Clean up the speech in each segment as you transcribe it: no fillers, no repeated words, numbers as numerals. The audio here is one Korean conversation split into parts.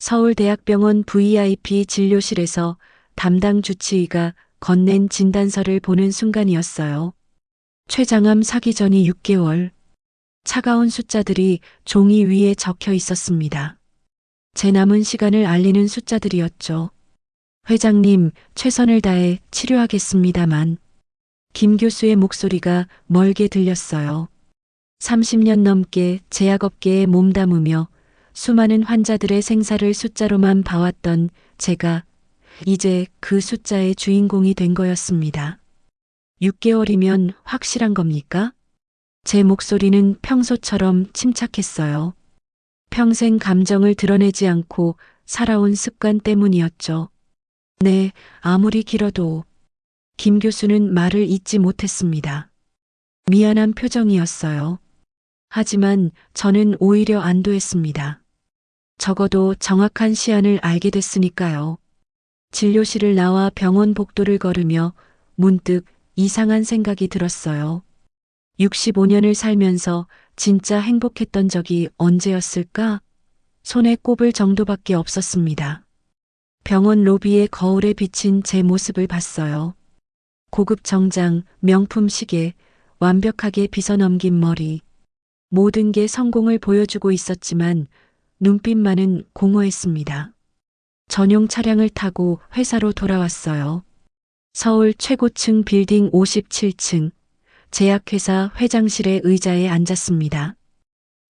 서울대학병원 VIP 진료실에서 담당 주치의가 건넨 진단서를 보는 순간이었어요. 췌장암 사기 전이 6개월. 차가운 숫자들이 종이 위에 적혀 있었습니다. 제 남은 시간을 알리는 숫자들이었죠. 회장님, 최선을 다해 치료하겠습니다만. 김 교수의 목소리가 멀게 들렸어요. 30년 넘게 제약업계에 몸담으며 수많은 환자들의 생사를 숫자로만 봐왔던 제가 이제 그 숫자의 주인공이 된 거였습니다. 6개월이면 확실한 겁니까? 제 목소리는 평소처럼 침착했어요. 평생 감정을 드러내지 않고 살아온 습관 때문이었죠. 네, 아무리 길어도. 김 교수는 말을 잇지 못했습니다. 미안한 표정이었어요. 하지만 저는 오히려 안도했습니다. 적어도 정확한 시한을 알게 됐으니까요. 진료실을 나와 병원 복도를 걸으며 문득 이상한 생각이 들었어요. 65년을 살면서 진짜 행복했던 적이 언제였을까? 손에 꼽을 정도밖에 없었습니다. 병원 로비의 거울에 비친 제 모습을 봤어요. 고급 정장, 명품 시계, 완벽하게 빗어넘긴 머리. 모든 게 성공을 보여주고 있었지만 눈빛만은 공허했습니다. 전용 차량을 타고 회사로 돌아왔어요. 서울 최고층 빌딩 57층. 제약회사 회장실의 의자에 앉았습니다.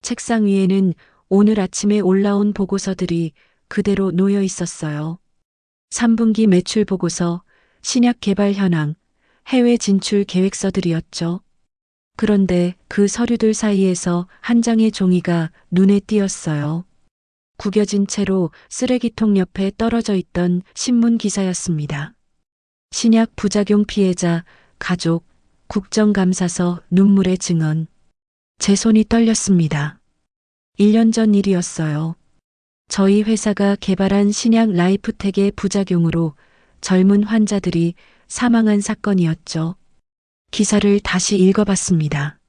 책상 위에는 오늘 아침에 올라온 보고서들이 그대로 놓여 있었어요. 3분기 매출 보고서, 신약 개발 현황, 해외 진출 계획서들이었죠. 그런데 그 서류들 사이에서 한 장의 종이가 눈에 띄었어요. 구겨진 채로 쓰레기통 옆에 떨어져 있던 신문 기사였습니다. 신약 부작용 피해자, 가족, 국정감사서, 눈물의 증언. 제 손이 떨렸습니다. 1년 전 일이었어요. 저희 회사가 개발한 신약 라이프텍의 부작용으로 젊은 환자들이 사망한 사건이었죠. 기사를 다시 읽어봤습니다.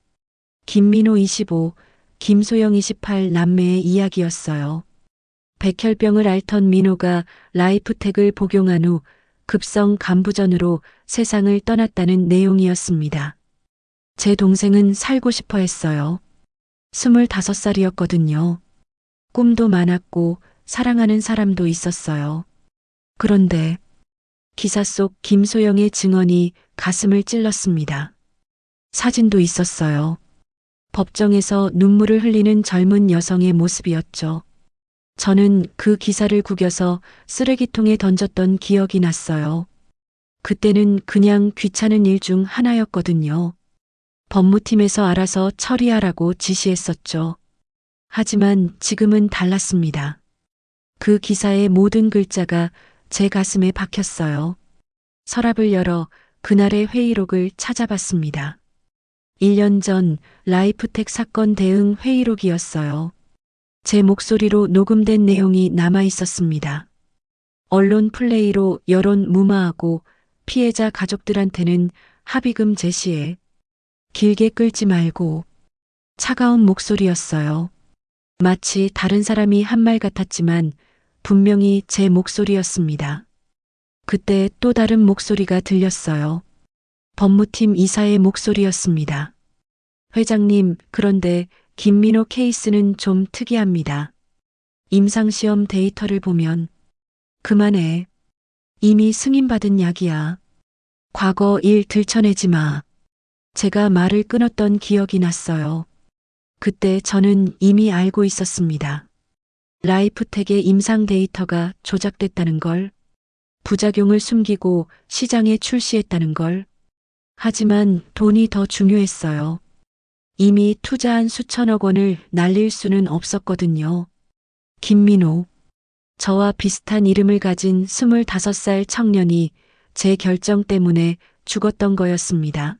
김민호 25, 김소영 28 남매의 이야기였어요. 백혈병을 앓던 민호가 라이프텍을 복용한 후 급성 간부전으로 세상을 떠났다는 내용이었습니다. 제 동생은 살고 싶어 했어요. 25살이었거든요. 꿈도 많았고 사랑하는 사람도 있었어요. 그런데 기사 속 김소영의 증언이 가슴을 찔렀습니다. 사진도 있었어요. 법정에서 눈물을 흘리는 젊은 여성의 모습이었죠. 저는 그 기사를 구겨서 쓰레기통에 던졌던 기억이 났어요. 그때는 그냥 귀찮은 일 중 하나였거든요. 법무팀에서 알아서 처리하라고 지시했었죠. 하지만 지금은 달랐습니다. 그 기사의 모든 글자가 제 가슴에 박혔어요. 서랍을 열어 그날의 회의록을 찾아봤습니다. 1년 전 라이프텍 사건 대응 회의록이었어요. 제 목소리로 녹음된 내용이 남아 있었습니다. 언론 플레이로 여론 무마하고 피해자 가족들한테는 합의금 제시해. 길게 끌지 말고. 차가운 목소리였어요. 마치 다른 사람이 한 말 같았지만 분명히 제 목소리였습니다. 그때 또 다른 목소리가 들렸어요. 법무팀 이사의 목소리였습니다. 회장님, 그런데 김민호 케이스는 좀 특이합니다. 임상시험 데이터를 보면 그만해. 이미 승인받은 약이야. 과거 일 들춰내지 마. 제가 말을 끊었던 기억이 났어요. 그때 저는 이미 알고 있었습니다. 라이프텍의 임상 데이터가 조작됐다는 걸, 부작용을 숨기고 시장에 출시했다는 걸. 하지만 돈이 더 중요했어요. 이미 투자한 수천억 원을 날릴 수는 없었거든요. 김민호. 저와 비슷한 이름을 가진 25살 청년이 제 결정 때문에 죽었던 거였습니다.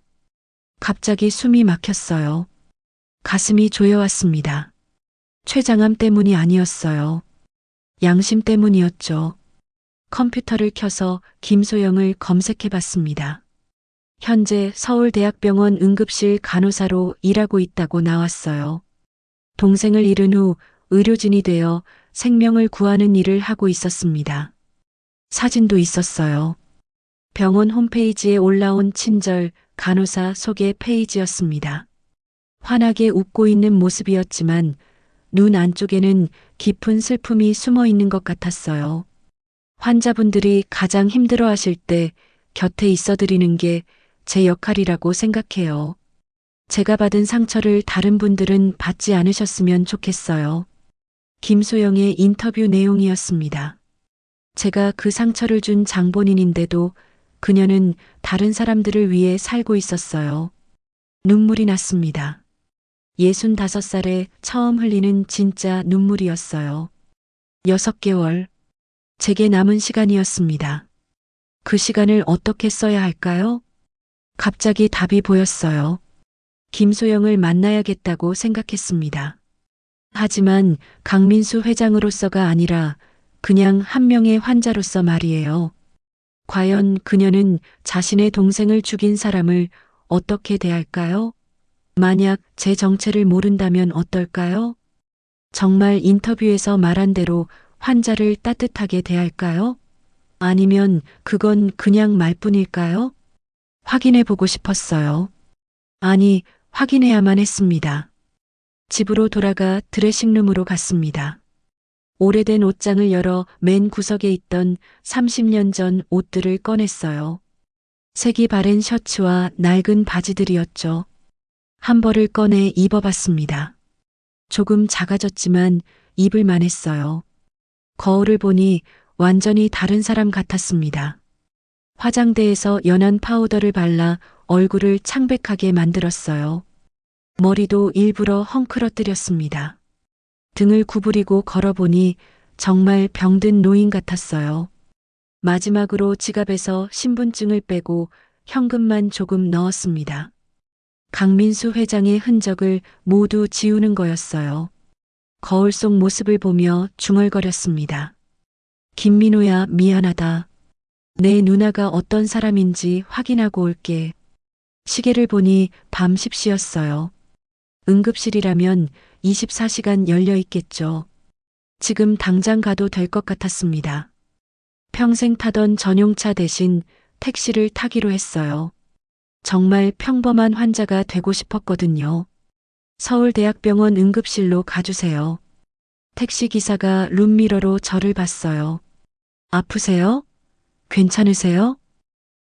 갑자기 숨이 막혔어요. 가슴이 조여왔습니다. 췌장암 때문이 아니었어요. 양심 때문이었죠. 컴퓨터를 켜서 김소영을 검색해봤습니다. 현재 서울대학병원 응급실 간호사로 일하고 있다고 나왔어요. 동생을 잃은 후 의료진이 되어 생명을 구하는 일을 하고 있었습니다. 사진도 있었어요. 병원 홈페이지에 올라온 친절 간호사 소개 페이지였습니다. 환하게 웃고 있는 모습이었지만 눈 안쪽에는 깊은 슬픔이 숨어 있는 것 같았어요. 환자분들이 가장 힘들어 하실 때 곁에 있어 드리는 게 제 역할이라고 생각해요. 제가 받은 상처를 다른 분들은 받지 않으셨으면 좋겠어요. 김소영의 인터뷰 내용이었습니다. 제가 그 상처를 준 장본인인데도 그녀는 다른 사람들을 위해 살고 있었어요. 눈물이 났습니다. 65살에 처음 흘리는 진짜 눈물이었어요. 6개월. 제게 남은 시간이었습니다. 그 시간을 어떻게 써야 할까요? 갑자기 답이 보였어요. 김소영을 만나야겠다고 생각했습니다. 하지만 강민수 회장으로서가 아니라 그냥 한 명의 환자로서 말이에요. 과연 그녀는 자신의 동생을 죽인 사람을 어떻게 대할까요? 만약 제 정체를 모른다면 어떨까요? 정말 인터뷰에서 말한 대로 환자를 따뜻하게 대할까요? 아니면 그건 그냥 말뿐일까요? 확인해 보고 싶었어요. 아니, 확인해야만 했습니다. 집으로 돌아가 드레싱룸으로 갔습니다. 오래된 옷장을 열어 맨 구석에 있던 30년 전 옷들을 꺼냈어요. 색이 바랜 셔츠와 낡은 바지들이었죠. 한 벌을 꺼내 입어봤습니다. 조금 작아졌지만 입을만 했어요. 거울을 보니 완전히 다른 사람 같았습니다. 화장대에서 연한 파우더를 발라 얼굴을 창백하게 만들었어요. 머리도 일부러 헝클어뜨렸습니다. 등을 구부리고 걸어보니 정말 병든 노인 같았어요. 마지막으로 지갑에서 신분증을 빼고 현금만 조금 넣었습니다. 강민수 회장의 흔적을 모두 지우는 거였어요. 거울 속 모습을 보며 중얼거렸습니다. 김민호야, 미안하다. 내 누나가 어떤 사람인지 확인하고 올게. 시계를 보니 밤 10시였어요. 응급실이라면 24시간 열려 있겠죠. 지금 당장 가도 될 것 같았습니다. 평생 타던 전용차 대신 택시를 타기로 했어요. 정말 평범한 환자가 되고 싶었거든요. 서울대학병원 응급실로 가주세요. 택시기사가 룸미러로 저를 봤어요. 아프세요? 괜찮으세요?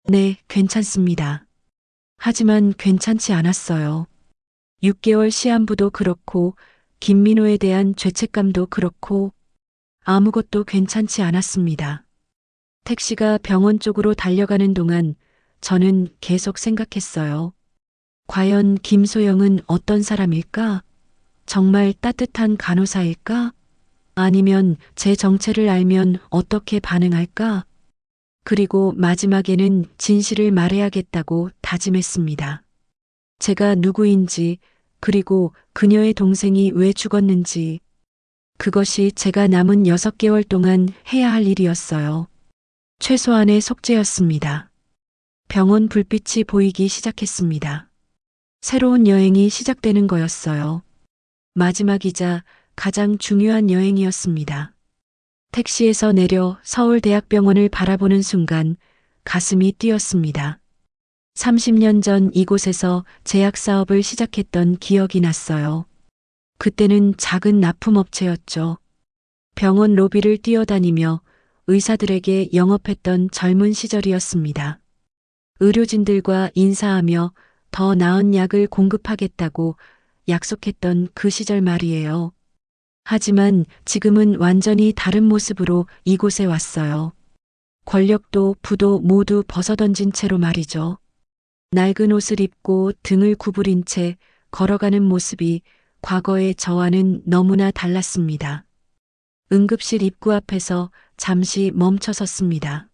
네, 괜찮습니다. 하지만 괜찮지 않았어요. 6개월 시한부도 그렇고 김민호에 대한 죄책감도 그렇고 아무것도 괜찮지 않았습니다. 택시가 병원 쪽으로 달려가는 동안 저는 계속 생각했어요. 과연 김소영은 어떤 사람일까? 정말 따뜻한 간호사일까? 아니면 제 정체를 알면 어떻게 반응할까? 그리고 마지막에는 진실을 말해야겠다고 다짐했습니다. 제가 누구인지, 그리고 그녀의 동생이 왜 죽었는지, 그것이 제가 남은 6개월 동안 해야 할 일이었어요. 최소한의 속죄였습니다. 병원 불빛이 보이기 시작했습니다. 새로운 여행이 시작되는 거였어요. 마지막이자 가장 중요한 여행이었습니다. 택시에서 내려 서울대학병원을 바라보는 순간 가슴이 뛰었습니다. 30년 전 이곳에서 제약 사업을 시작했던 기억이 났어요. 그때는 작은 납품업체였죠. 병원 로비를 뛰어다니며 의사들에게 영업했던 젊은 시절이었습니다. 의료진들과 인사하며 더 나은 약을 공급하겠다고 약속했던 그 시절 말이에요. 하지만 지금은 완전히 다른 모습으로 이곳에 왔어요. 권력도 부도 모두 벗어던진 채로 말이죠. 낡은 옷을 입고 등을 구부린 채 걸어가는 모습이 과거의 저와는 너무나 달랐습니다. 응급실 입구 앞에서 잠시 멈춰 섰습니다.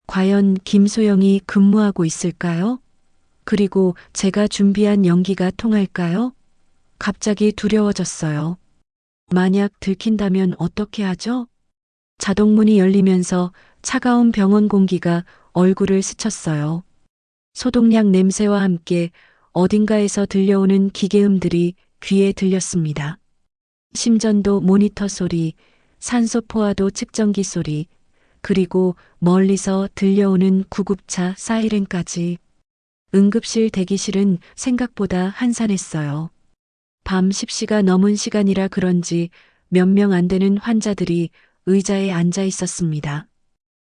과연 김소영이 근무하고 있을까요? 그리고 제가 준비한 연기가 통할까요? 갑자기 두려워졌어요. 만약 들킨다면 어떻게 하죠? 자동문이 열리면서 차가운 병원 공기가 얼굴을 스쳤어요. 소독약 냄새와 함께 어딘가에서 들려오는 기계음들이 귀에 들렸습니다. 심전도 모니터 소리, 산소 포화도 측정기 소리, 그리고 멀리서 들려오는 구급차 사이렌까지. 응급실 대기실은 생각보다 한산했어요. 밤 10시가 넘은 시간이라 그런지 몇 명 안 되는 환자들이 의자에 앉아 있었습니다.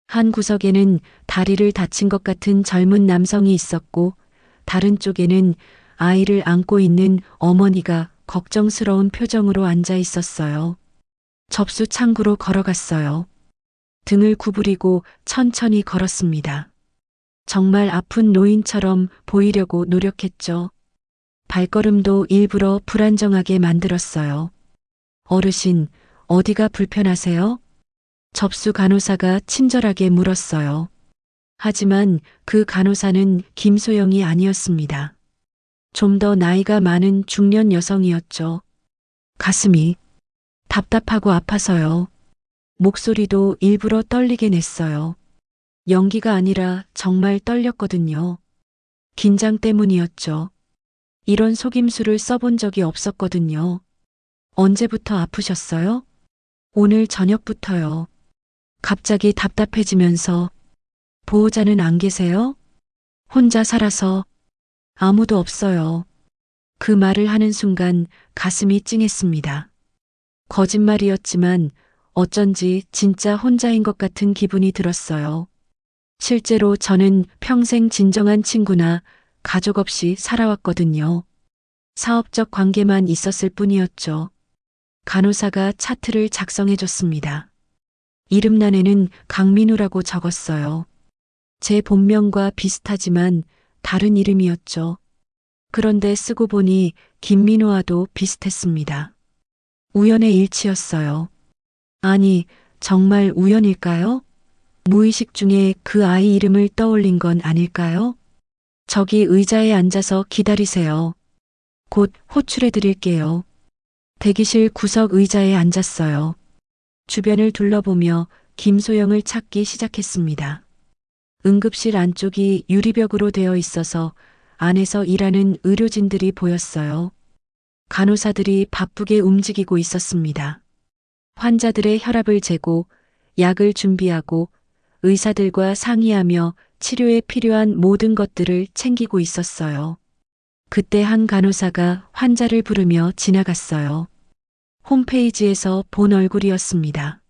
한 구석에는 다리를 다친 것 같은 젊은 남성이 있었고, 다른 쪽에는 아이를 안고 있는 어머니가 걱정스러운 표정으로 앉아 있었어요. 접수 창구로 걸어갔어요. 등을 구부리고 천천히 걸었습니다. 정말 아픈 노인처럼 보이려고 노력했죠. 발걸음도 일부러 불안정하게 만들었어요. 어르신, 어디가 불편하세요? 접수 간호사가 친절하게 물었어요. 하지만 그 간호사는 김소영이 아니었습니다. 좀 더 나이가 많은 중년 여성이었죠. 가슴이 답답하고 아파서요. 목소리도 일부러 떨리게 냈어요. 연기가 아니라 정말 떨렸거든요. 긴장 때문이었죠. 이런 속임수를 써본 적이 없었거든요. 언제부터 아프셨어요? 오늘 저녁부터요. 갑자기 답답해지면서. 보호자는 안 계세요? 혼자 살아서. 아무도 없어요. 그 말을 하는 순간 가슴이 찡했습니다. 거짓말이었지만 어쩐지 진짜 혼자인 것 같은 기분이 들었어요. 실제로 저는 평생 진정한 친구나 가족 없이 살아왔거든요. 사업적 관계만 있었을 뿐이었죠. 간호사가 차트를 작성해 줬습니다. 이름란에는 강민우라고 적었어요. 제 본명과 비슷하지만 다른 이름이었죠. 그런데 쓰고 보니 김민우와도 비슷했습니다. 우연의 일치였어요. 아니, 정말 우연일까요? 무의식 중에 그 아이 이름을 떠올린 건 아닐까요? 저기 의자에 앉아서 기다리세요. 곧 호출해 드릴게요. 대기실 구석 의자에 앉았어요. 주변을 둘러보며 김소영을 찾기 시작했습니다. 응급실 안쪽이 유리벽으로 되어 있어서 안에서 일하는 의료진들이 보였어요. 간호사들이 바쁘게 움직이고 있었습니다. 환자들의 혈압을 재고 약을 준비하고 의사들과 상의하며 치료에 필요한 모든 것들을 챙기고 있었어요. 그때 한 간호사가 환자를 부르며 지나갔어요. 홈페이지에서 본 얼굴이었습니다.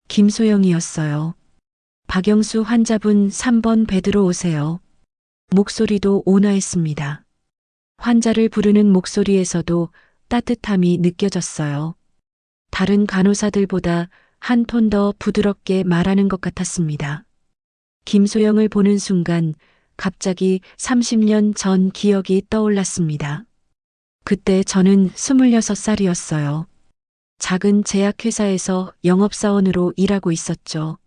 김소영이었어요. 박영수 환자분 3번 베드로 오세요. 목소리도 온화했습니다. 환자를 부르는 목소리에서도 따뜻함이 느껴졌어요. 다른 간호사들보다 한 톤 더 부드럽게 말하는 것 같았습니다. 김소영을 보는 순간 갑자기 30년 전 기억이 떠올랐습니다. 그때 저는 26살이었어요. 작은 제약회사에서 영업사원으로 일하고 있었죠.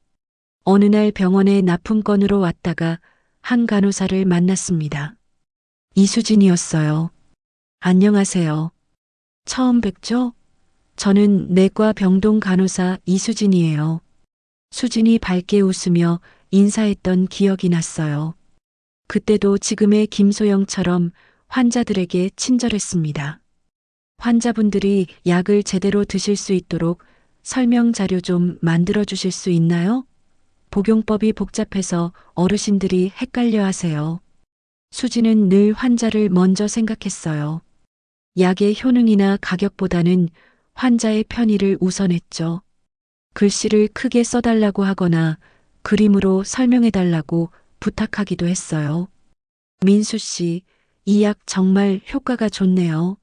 어느 날 병원에 납품건으로 왔다가 한 간호사를 만났습니다. 이수진이었어요. 안녕하세요. 처음 뵙죠? 저는 내과 병동 간호사 이수진이에요. 수진이 밝게 웃으며 인사했던 기억이 났어요. 그때도 지금의 김소영처럼 환자들에게 친절했습니다. 환자분들이 약을 제대로 드실 수 있도록 설명 자료 좀 만들어 주실 수 있나요? 복용법이 복잡해서 어르신들이 헷갈려 하세요. 수지는 늘 환자를 먼저 생각했어요. 약의 효능이나 가격보다는 환자의 편의를 우선했죠. 글씨를 크게 써달라고 하거나 그림으로 설명해달라고 부탁하기도 했어요. 민수 씨, 이 약 정말 효과가 좋네요.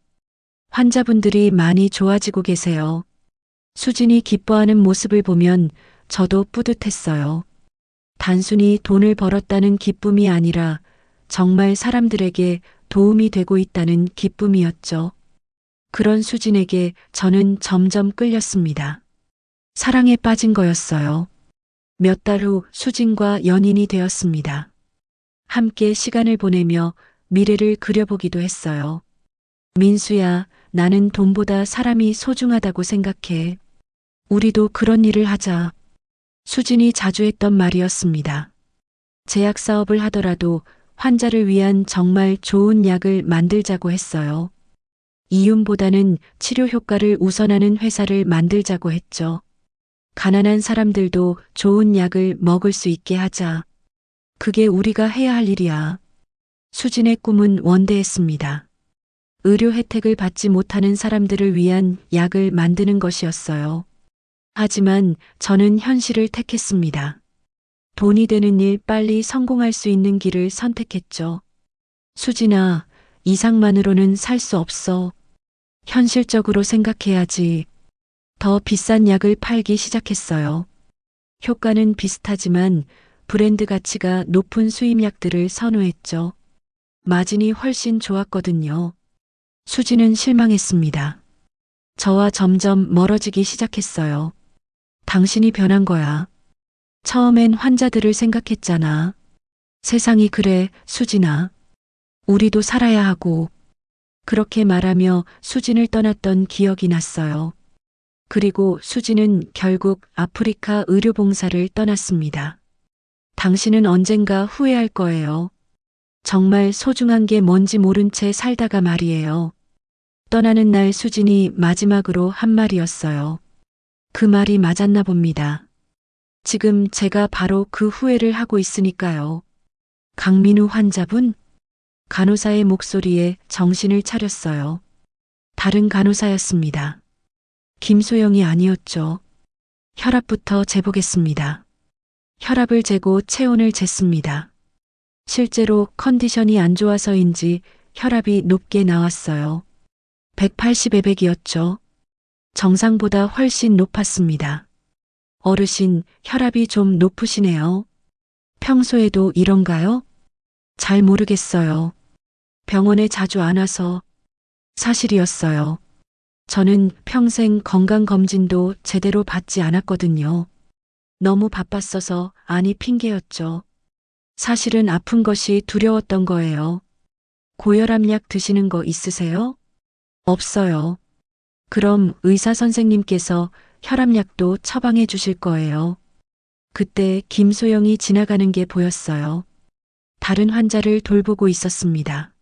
환자분들이 많이 좋아지고 계세요. 수진이 기뻐하는 모습을 보면 저도 뿌듯했어요. 단순히 돈을 벌었다는 기쁨이 아니라 정말 사람들에게 도움이 되고 있다는 기쁨이었죠. 그런 수진에게 저는 점점 끌렸습니다. 사랑에 빠진 거였어요. 몇 달 후 수진과 연인이 되었습니다. 함께 시간을 보내며 미래를 그려보기도 했어요. 민수야, 나는 돈보다 사람이 소중하다고 생각해. 우리도 그런 일을 하자. 수진이 자주 했던 말이었습니다. 제약 사업을 하더라도 환자를 위한 정말 좋은 약을 만들자고 했어요. 이윤보다는 치료 효과를 우선하는 회사를 만들자고 했죠. 가난한 사람들도 좋은 약을 먹을 수 있게 하자. 그게 우리가 해야 할 일이야. 수진의 꿈은 원대했습니다. 의료 혜택을 받지 못하는 사람들을 위한 약을 만드는 것이었어요. 하지만 저는 현실을 택했습니다. 돈이 되는 일 빨리 성공할 수 있는 길을 선택했죠. 수진아, 이상만으로는 살 수 없어. 현실적으로 생각해야지. 더 비싼 약을 팔기 시작했어요. 효과는 비슷하지만 브랜드 가치가 높은 수입약들을 선호했죠. 마진이 훨씬 좋았거든요. 수지는 실망했습니다. 저와 점점 멀어지기 시작했어요. 당신이 변한 거야. 처음엔 환자들을 생각했잖아. 세상이 그래, 수진아. 우리도 살아야 하고. 그렇게 말하며 수진을 떠났던 기억이 났어요. 그리고 수진은 결국 아프리카 의료봉사를 떠났습니다. 당신은 언젠가 후회할 거예요. 정말 소중한 게 뭔지 모른 채 살다가 말이에요. 떠나는 날 수진이 마지막으로 한 말이었어요. 그 말이 맞았나 봅니다. 지금 제가 바로 그 후회를 하고 있으니까요. 강민우 환자분? 간호사의 목소리에 정신을 차렸어요. 다른 간호사였습니다. 김소영이 아니었죠. 혈압부터 재보겠습니다. 혈압을 재고 체온을 쟀습니다. 실제로 컨디션이 안 좋아서인지 혈압이 높게 나왔어요. 180에백이었죠. 정상보다 훨씬 높았습니다. 어르신, 혈압이 좀 높으시네요. 평소에도 이런가요? 잘 모르겠어요. 병원에 자주 안 와서. 사실이었어요. 저는 평생 건강검진도 제대로 받지 않았거든요. 너무 바빴어서 아니 핑계였죠. 사실은 아픈 것이 두려웠던 거예요. 고혈압약 드시는 거 있으세요? 없어요. 그럼 의사 선생님께서 혈압약도 처방해 주실 거예요. 그때 김소영이 지나가는 게 보였어요. 다른 환자를 돌보고 있었습니다.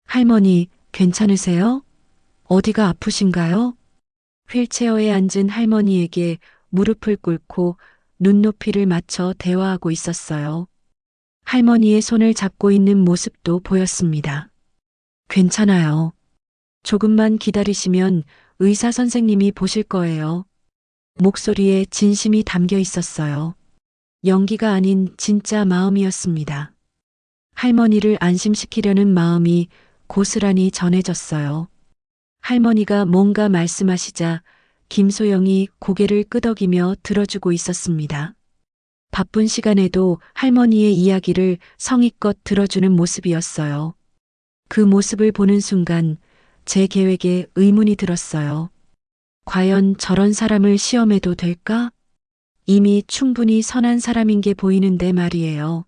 할머니, 괜찮으세요? 어디가 아프신가요? 휠체어에 앉은 할머니에게 무릎을 꿇고 눈높이를 맞춰 대화하고 있었어요. 할머니의 손을 잡고 있는 모습도 보였습니다. 괜찮아요. 조금만 기다리시면 의사 선생님이 보실 거예요. 목소리에 진심이 담겨 있었어요. 연기가 아닌 진짜 마음이었습니다. 할머니를 안심시키려는 마음이 고스란히 전해졌어요. 할머니가 뭔가 말씀하시자 김소영이 고개를 끄덕이며 들어주고 있었습니다. 바쁜 시간에도 할머니의 이야기를 성의껏 들어주는 모습이었어요. 그 모습을 보는 순간 제 계획에 의문이 들었어요. 과연 저런 사람을 시험해도 될까? 이미 충분히 선한 사람인 게 보이는데 말이에요.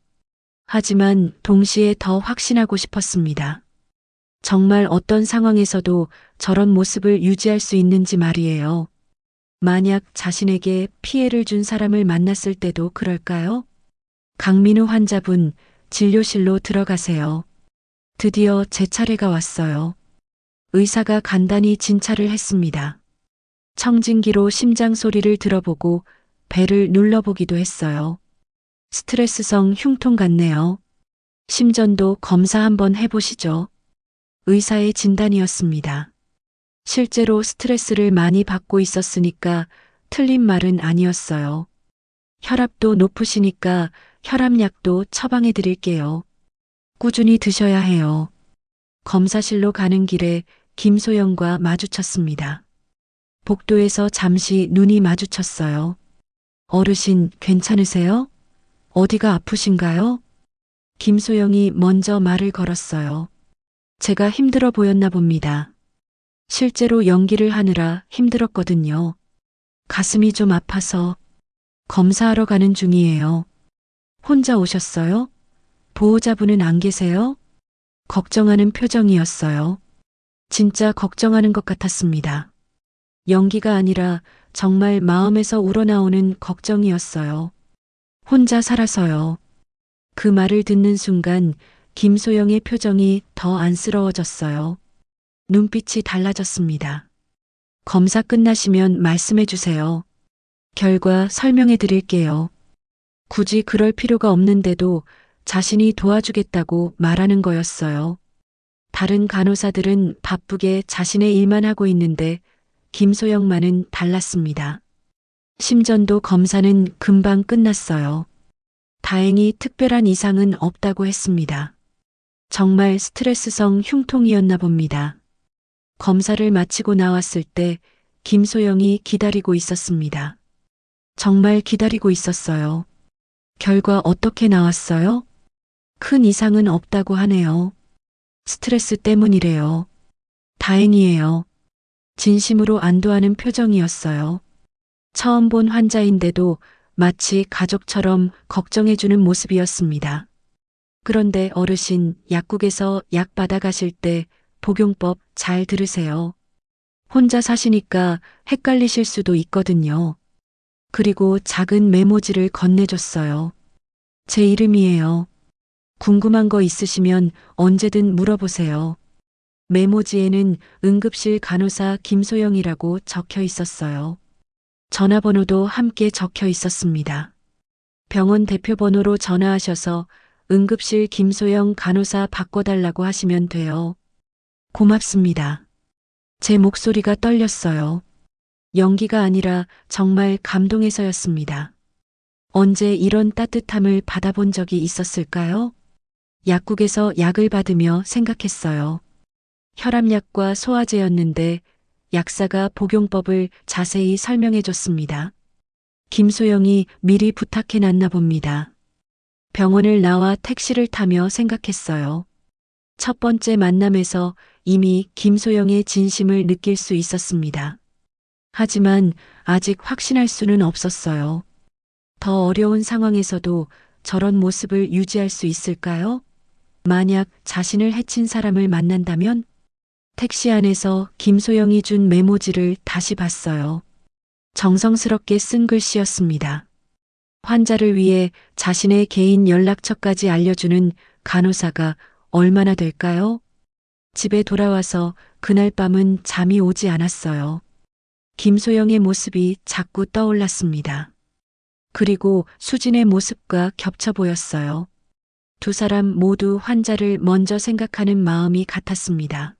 하지만 동시에 더 확신하고 싶었습니다. 정말 어떤 상황에서도 저런 모습을 유지할 수 있는지 말이에요. 만약 자신에게 피해를 준 사람을 만났을 때도 그럴까요? 강민우 환자분, 진료실로 들어가세요. 드디어 제 차례가 왔어요. 의사가 간단히 진찰을 했습니다. 청진기로 심장 소리를 들어보고 배를 눌러보기도 했어요. 스트레스성 흉통 같네요. 심전도 검사 한번 해보시죠. 의사의 진단이었습니다. 실제로 스트레스를 많이 받고 있었으니까 틀린 말은 아니었어요. 혈압도 높으시니까 혈압약도 처방해 드릴게요. 꾸준히 드셔야 해요. 검사실로 가는 길에 김소영과 마주쳤습니다. 복도에서 잠시 눈이 마주쳤어요. 어르신, 괜찮으세요? 어디가 아프신가요? 김소영이 먼저 말을 걸었어요. 제가 힘들어 보였나 봅니다. 실제로 연기를 하느라 힘들었거든요. 가슴이 좀 아파서 검사하러 가는 중이에요. 혼자 오셨어요? 보호자분은 안 계세요? 걱정하는 표정이었어요. 진짜 걱정하는 것 같았습니다. 연기가 아니라 정말 마음에서 우러나오는 걱정이었어요. 혼자 살아서요. 그 말을 듣는 순간 김소영의 표정이 더 안쓰러워졌어요. 눈빛이 달라졌습니다. 검사 끝나시면 말씀해 주세요. 결과 설명해 드릴게요. 굳이 그럴 필요가 없는데도 자신이 도와주겠다고 말하는 거였어요. 다른 간호사들은 바쁘게 자신의 일만 하고 있는데 김소영만은 달랐습니다. 심전도 검사는 금방 끝났어요. 다행히 특별한 이상은 없다고 했습니다. 정말 스트레스성 흉통이었나 봅니다. 검사를 마치고 나왔을 때 김소영이 기다리고 있었습니다. 정말 기다리고 있었어요. 결과 어떻게 나왔어요? 큰 이상은 없다고 하네요. 스트레스 때문이래요. 다행이에요. 진심으로 안도하는 표정이었어요. 처음 본 환자인데도 마치 가족처럼 걱정해주는 모습이었습니다. 그런데 어르신, 약국에서 약 받아가실 때 복용법 잘 들으세요. 혼자 사시니까 헷갈리실 수도 있거든요. 그리고 작은 메모지를 건네줬어요. 제 이름이에요. 궁금한 거 있으시면 언제든 물어보세요. 메모지에는 응급실 간호사 김소영이라고 적혀 있었어요. 전화번호도 함께 적혀 있었습니다. 병원 대표번호로 전화하셔서 응급실 김소영 간호사 바꿔달라고 하시면 돼요. 고맙습니다. 제 목소리가 떨렸어요. 연기가 아니라 정말 감동해서였습니다. 언제 이런 따뜻함을 받아본 적이 있었을까요? 약국에서 약을 받으며 생각했어요. 혈압약과 소화제였는데 약사가 복용법을 자세히 설명해 줬습니다. 김소영이 미리 부탁해 놨나 봅니다. 병원을 나와 택시를 타며 생각했어요. 첫 번째 만남에서 이미 김소영의 진심을 느낄 수 있었습니다. 하지만 아직 확신할 수는 없었어요. 더 어려운 상황에서도 저런 모습을 유지할 수 있을까요? 만약 자신을 해친 사람을 만난다면? 택시 안에서 김소영이 준 메모지를 다시 봤어요. 정성스럽게 쓴 글씨였습니다. 환자를 위해 자신의 개인 연락처까지 알려주는 간호사가 얼마나 될까요? 집에 돌아와서 그날 밤은 잠이 오지 않았어요. 김소영의 모습이 자꾸 떠올랐습니다. 그리고 수진의 모습과 겹쳐 보였어요. 두 사람 모두 환자를 먼저 생각하는 마음이 같았습니다.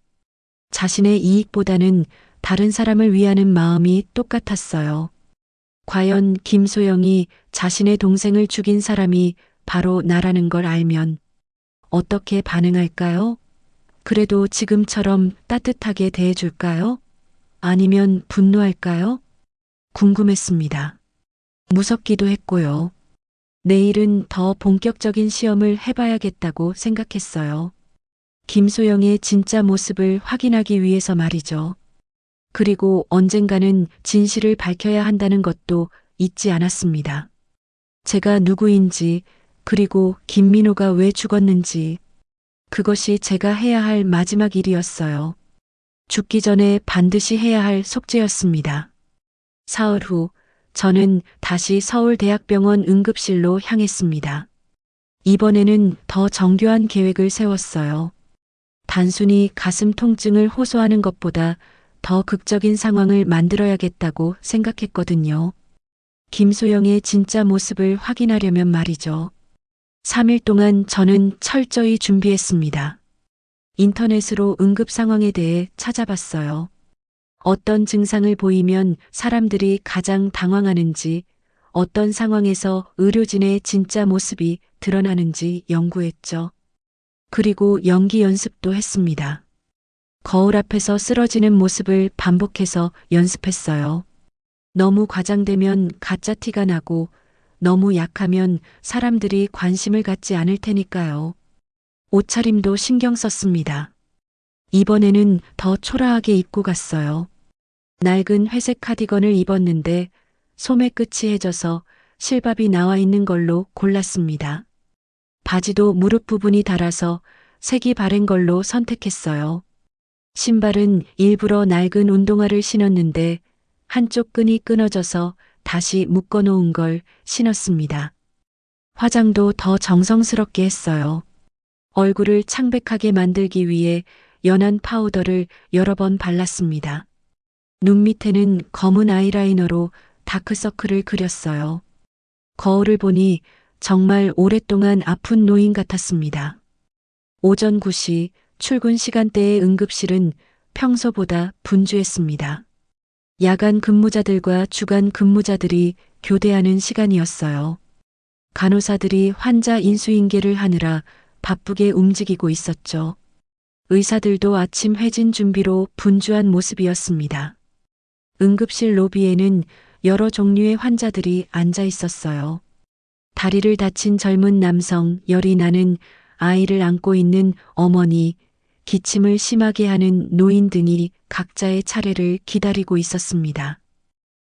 자신의 이익보다는 다른 사람을 위하는 마음이 똑같았어요. 과연 김소영이 자신의 동생을 죽인 사람이 바로 나라는 걸 알면 어떻게 반응할까요? 그래도 지금처럼 따뜻하게 대해줄까요? 아니면 분노할까요? 궁금했습니다. 무섭기도 했고요. 내일은 더 본격적인 시험을 해봐야겠다고 생각했어요. 김소영의 진짜 모습을 확인하기 위해서 말이죠. 그리고 언젠가는 진실을 밝혀야 한다는 것도 잊지 않았습니다. 제가 누구인지, 그리고 김민호가 왜 죽었는지, 그것이 제가 해야 할 마지막 일이었어요. 죽기 전에 반드시 해야 할 속죄였습니다. 사흘 후, 저는 다시 서울대학병원 응급실로 향했습니다. 이번에는 더 정교한 계획을 세웠어요. 단순히 가슴 통증을 호소하는 것보다 더 극적인 상황을 만들어야겠다고 생각했거든요. 김소영의 진짜 모습을 확인하려면 말이죠. 3일 동안 저는 철저히 준비했습니다. 인터넷으로 응급 상황에 대해 찾아봤어요. 어떤 증상을 보이면 사람들이 가장 당황하는지, 어떤 상황에서 의료진의 진짜 모습이 드러나는지 연구했죠. 그리고 연기 연습도 했습니다. 거울 앞에서 쓰러지는 모습을 반복해서 연습했어요. 너무 과장되면 가짜 티가 나고 너무 약하면 사람들이 관심을 갖지 않을 테니까요. 옷차림도 신경 썼습니다. 이번에는 더 초라하게 입고 갔어요. 낡은 회색 카디건을 입었는데 소매 끝이 해져서 실밥이 나와 있는 걸로 골랐습니다. 바지도 무릎 부분이 닳아서 색이 바랜 걸로 선택했어요. 신발은 일부러 낡은 운동화를 신었는데 한쪽 끈이 끊어져서 다시 묶어놓은 걸 신었습니다. 화장도 더 정성스럽게 했어요. 얼굴을 창백하게 만들기 위해 연한 파우더를 여러 번 발랐습니다. 눈 밑에는 검은 아이라이너로 다크서클을 그렸어요. 거울을 보니 정말 오랫동안 아픈 노인 같았습니다. 오전 9시 출근 시간대의 응급실은 평소보다 분주했습니다. 야간 근무자들과 주간 근무자들이 교대하는 시간이었어요. 간호사들이 환자 인수인계를 하느라 바쁘게 움직이고 있었죠. 의사들도 아침 회진 준비로 분주한 모습이었습니다. 응급실 로비에는 여러 종류의 환자들이 앉아 있었어요. 다리를 다친 젊은 남성, 열이 나는 아이를 안고 있는 어머니, 기침을 심하게 하는 노인 등이 각자의 차례를 기다리고 있었습니다.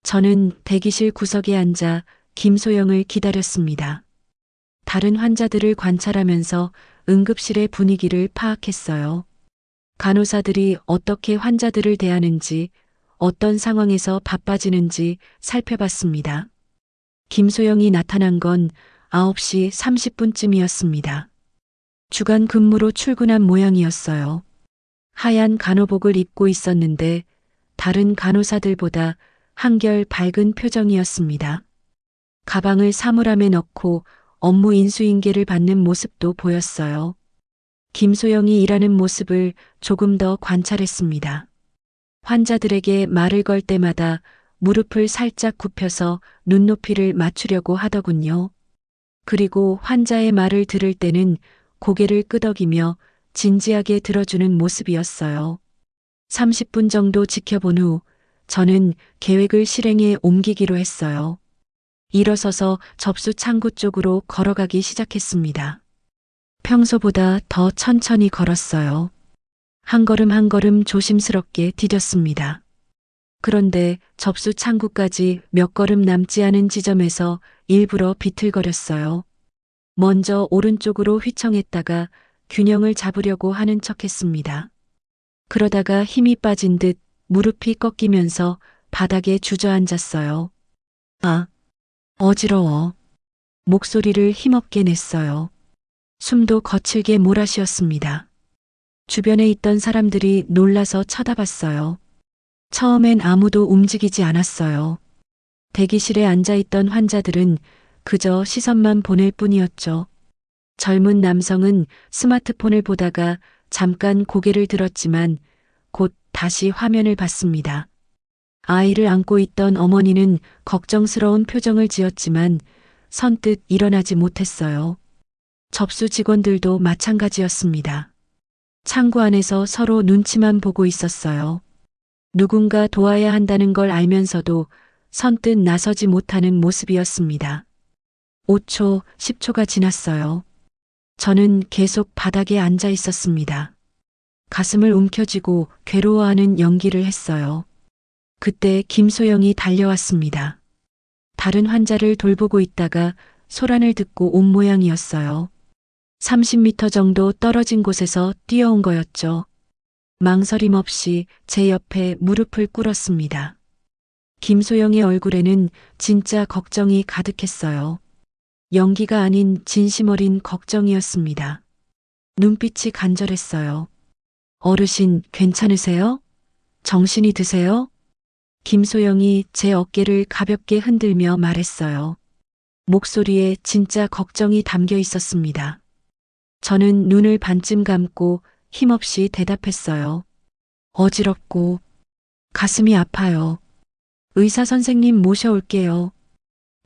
저는 대기실 구석에 앉아 김소영을 기다렸습니다. 다른 환자들을 관찰하면서 응급실의 분위기를 파악했어요. 간호사들이 어떻게 환자들을 대하는지, 어떤 상황에서 바빠지는지 살펴봤습니다. 김소영이 나타난 건 9시 30분쯤이었습니다. 주간 근무로 출근한 모양이었어요. 하얀 간호복을 입고 있었는데 다른 간호사들보다 한결 밝은 표정이었습니다. 가방을 사물함에 넣고 업무 인수인계를 받는 모습도 보였어요. 김소영이 일하는 모습을 조금 더 관찰했습니다. 환자들에게 말을 걸 때마다 무릎을 살짝 굽혀서 눈높이를 맞추려고 하더군요. 그리고 환자의 말을 들을 때는 고개를 끄덕이며 진지하게 들어주는 모습이었어요. 30분 정도 지켜본 후 저는 계획을 실행에 옮기기로 했어요. 일어서서 접수 창구 쪽으로 걸어가기 시작했습니다. 평소보다 더 천천히 걸었어요. 한 걸음 한 걸음 조심스럽게 디뎠습니다. 그런데 접수 창구까지 몇 걸음 남지 않은 지점에서 일부러 비틀거렸어요. 먼저 오른쪽으로 휘청했다가 균형을 잡으려고 하는 척했습니다. 그러다가 힘이 빠진 듯 무릎이 꺾이면서 바닥에 주저앉았어요. 아, 어지러워. 목소리를 힘없게 냈어요. 숨도 거칠게 몰아쉬었습니다. 주변에 있던 사람들이 놀라서 쳐다봤어요. 처음엔 아무도 움직이지 않았어요. 대기실에 앉아있던 환자들은 그저 시선만 보낼 뿐이었죠. 젊은 남성은 스마트폰을 보다가 잠깐 고개를 들었지만 곧 다시 화면을 봤습니다. 아이를 안고 있던 어머니는 걱정스러운 표정을 지었지만 선뜻 일어나지 못했어요. 접수 직원들도 마찬가지였습니다. 창구 안에서 서로 눈치만 보고 있었어요. 누군가 도와야 한다는 걸 알면서도 선뜻 나서지 못하는 모습이었습니다. 5초, 10초가 지났어요. 저는 계속 바닥에 앉아 있었습니다. 가슴을 움켜쥐고 괴로워하는 연기를 했어요. 그때 김소영이 달려왔습니다. 다른 환자를 돌보고 있다가 소란을 듣고 온 모양이었어요. 30m 정도 떨어진 곳에서 뛰어온 거였죠. 망설임 없이 제 옆에 무릎을 꿇었습니다. 김소영의 얼굴에는 진짜 걱정이 가득했어요. 연기가 아닌 진심 어린 걱정이었습니다. 눈빛이 간절했어요. 어르신, 괜찮으세요? 정신이 드세요? 김소영이 제 어깨를 가볍게 흔들며 말했어요. 목소리에 진짜 걱정이 담겨 있었습니다. 저는 눈을 반쯤 감고 힘없이 대답했어요. 어지럽고 가슴이 아파요. 의사 선생님 모셔올게요.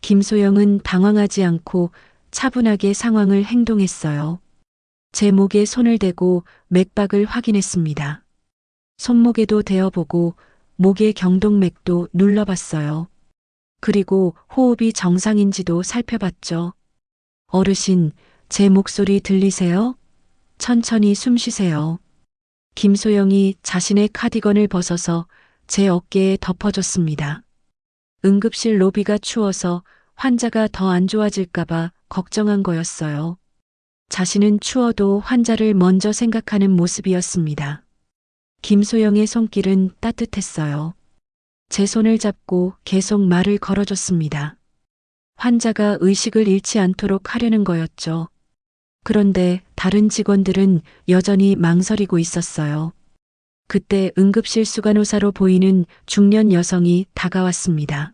김소영은 당황하지 않고 차분하게 상황을 행동했어요. 제 목에 손을 대고 맥박을 확인했습니다. 손목에도 대어보고 목의 경동맥도 눌러봤어요. 그리고 호흡이 정상인지도 살펴봤죠. 어르신, 제 목소리 들리세요? 천천히 숨 쉬세요. 김소영이 자신의 카디건을 벗어서 제 어깨에 덮어줬습니다. 응급실 로비가 추워서 환자가 더 안 좋아질까봐 걱정한 거였어요. 자신은 추워도 환자를 먼저 생각하는 모습이었습니다. 김소영의 손길은 따뜻했어요. 제 손을 잡고 계속 말을 걸어줬습니다. 환자가 의식을 잃지 않도록 하려는 거였죠. 그런데 다른 직원들은 여전히 망설이고 있었어요. 그때 응급실 수간호사로 보이는 중년 여성이 다가왔습니다.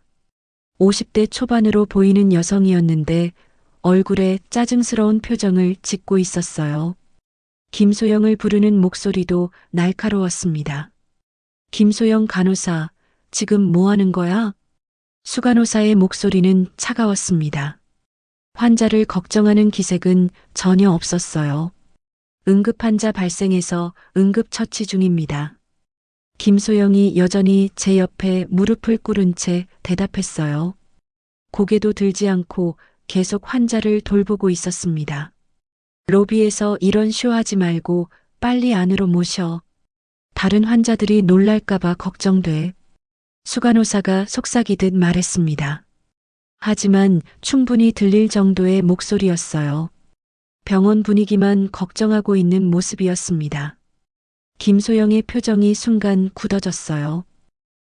50대 초반으로 보이는 여성이었는데 얼굴에 짜증스러운 표정을 짓고 있었어요. 김소영을 부르는 목소리도 날카로웠습니다. 김소영 간호사, 지금 뭐 하는 거야? 수간호사의 목소리는 차가웠습니다. 환자를 걱정하는 기색은 전혀 없었어요. 응급환자 발생해서 응급처치 중입니다. 김소영이 여전히 제 옆에 무릎을 꿇은 채 대답했어요. 고개도 들지 않고 계속 환자를 돌보고 있었습니다. 로비에서 이런 쇼하지 말고 빨리 안으로 모셔. 다른 환자들이 놀랄까봐 걱정돼. 수간호사가 속삭이듯 말했습니다. 하지만 충분히 들릴 정도의 목소리였어요. 병원 분위기만 걱정하고 있는 모습이었습니다. 김소영의 표정이 순간 굳어졌어요.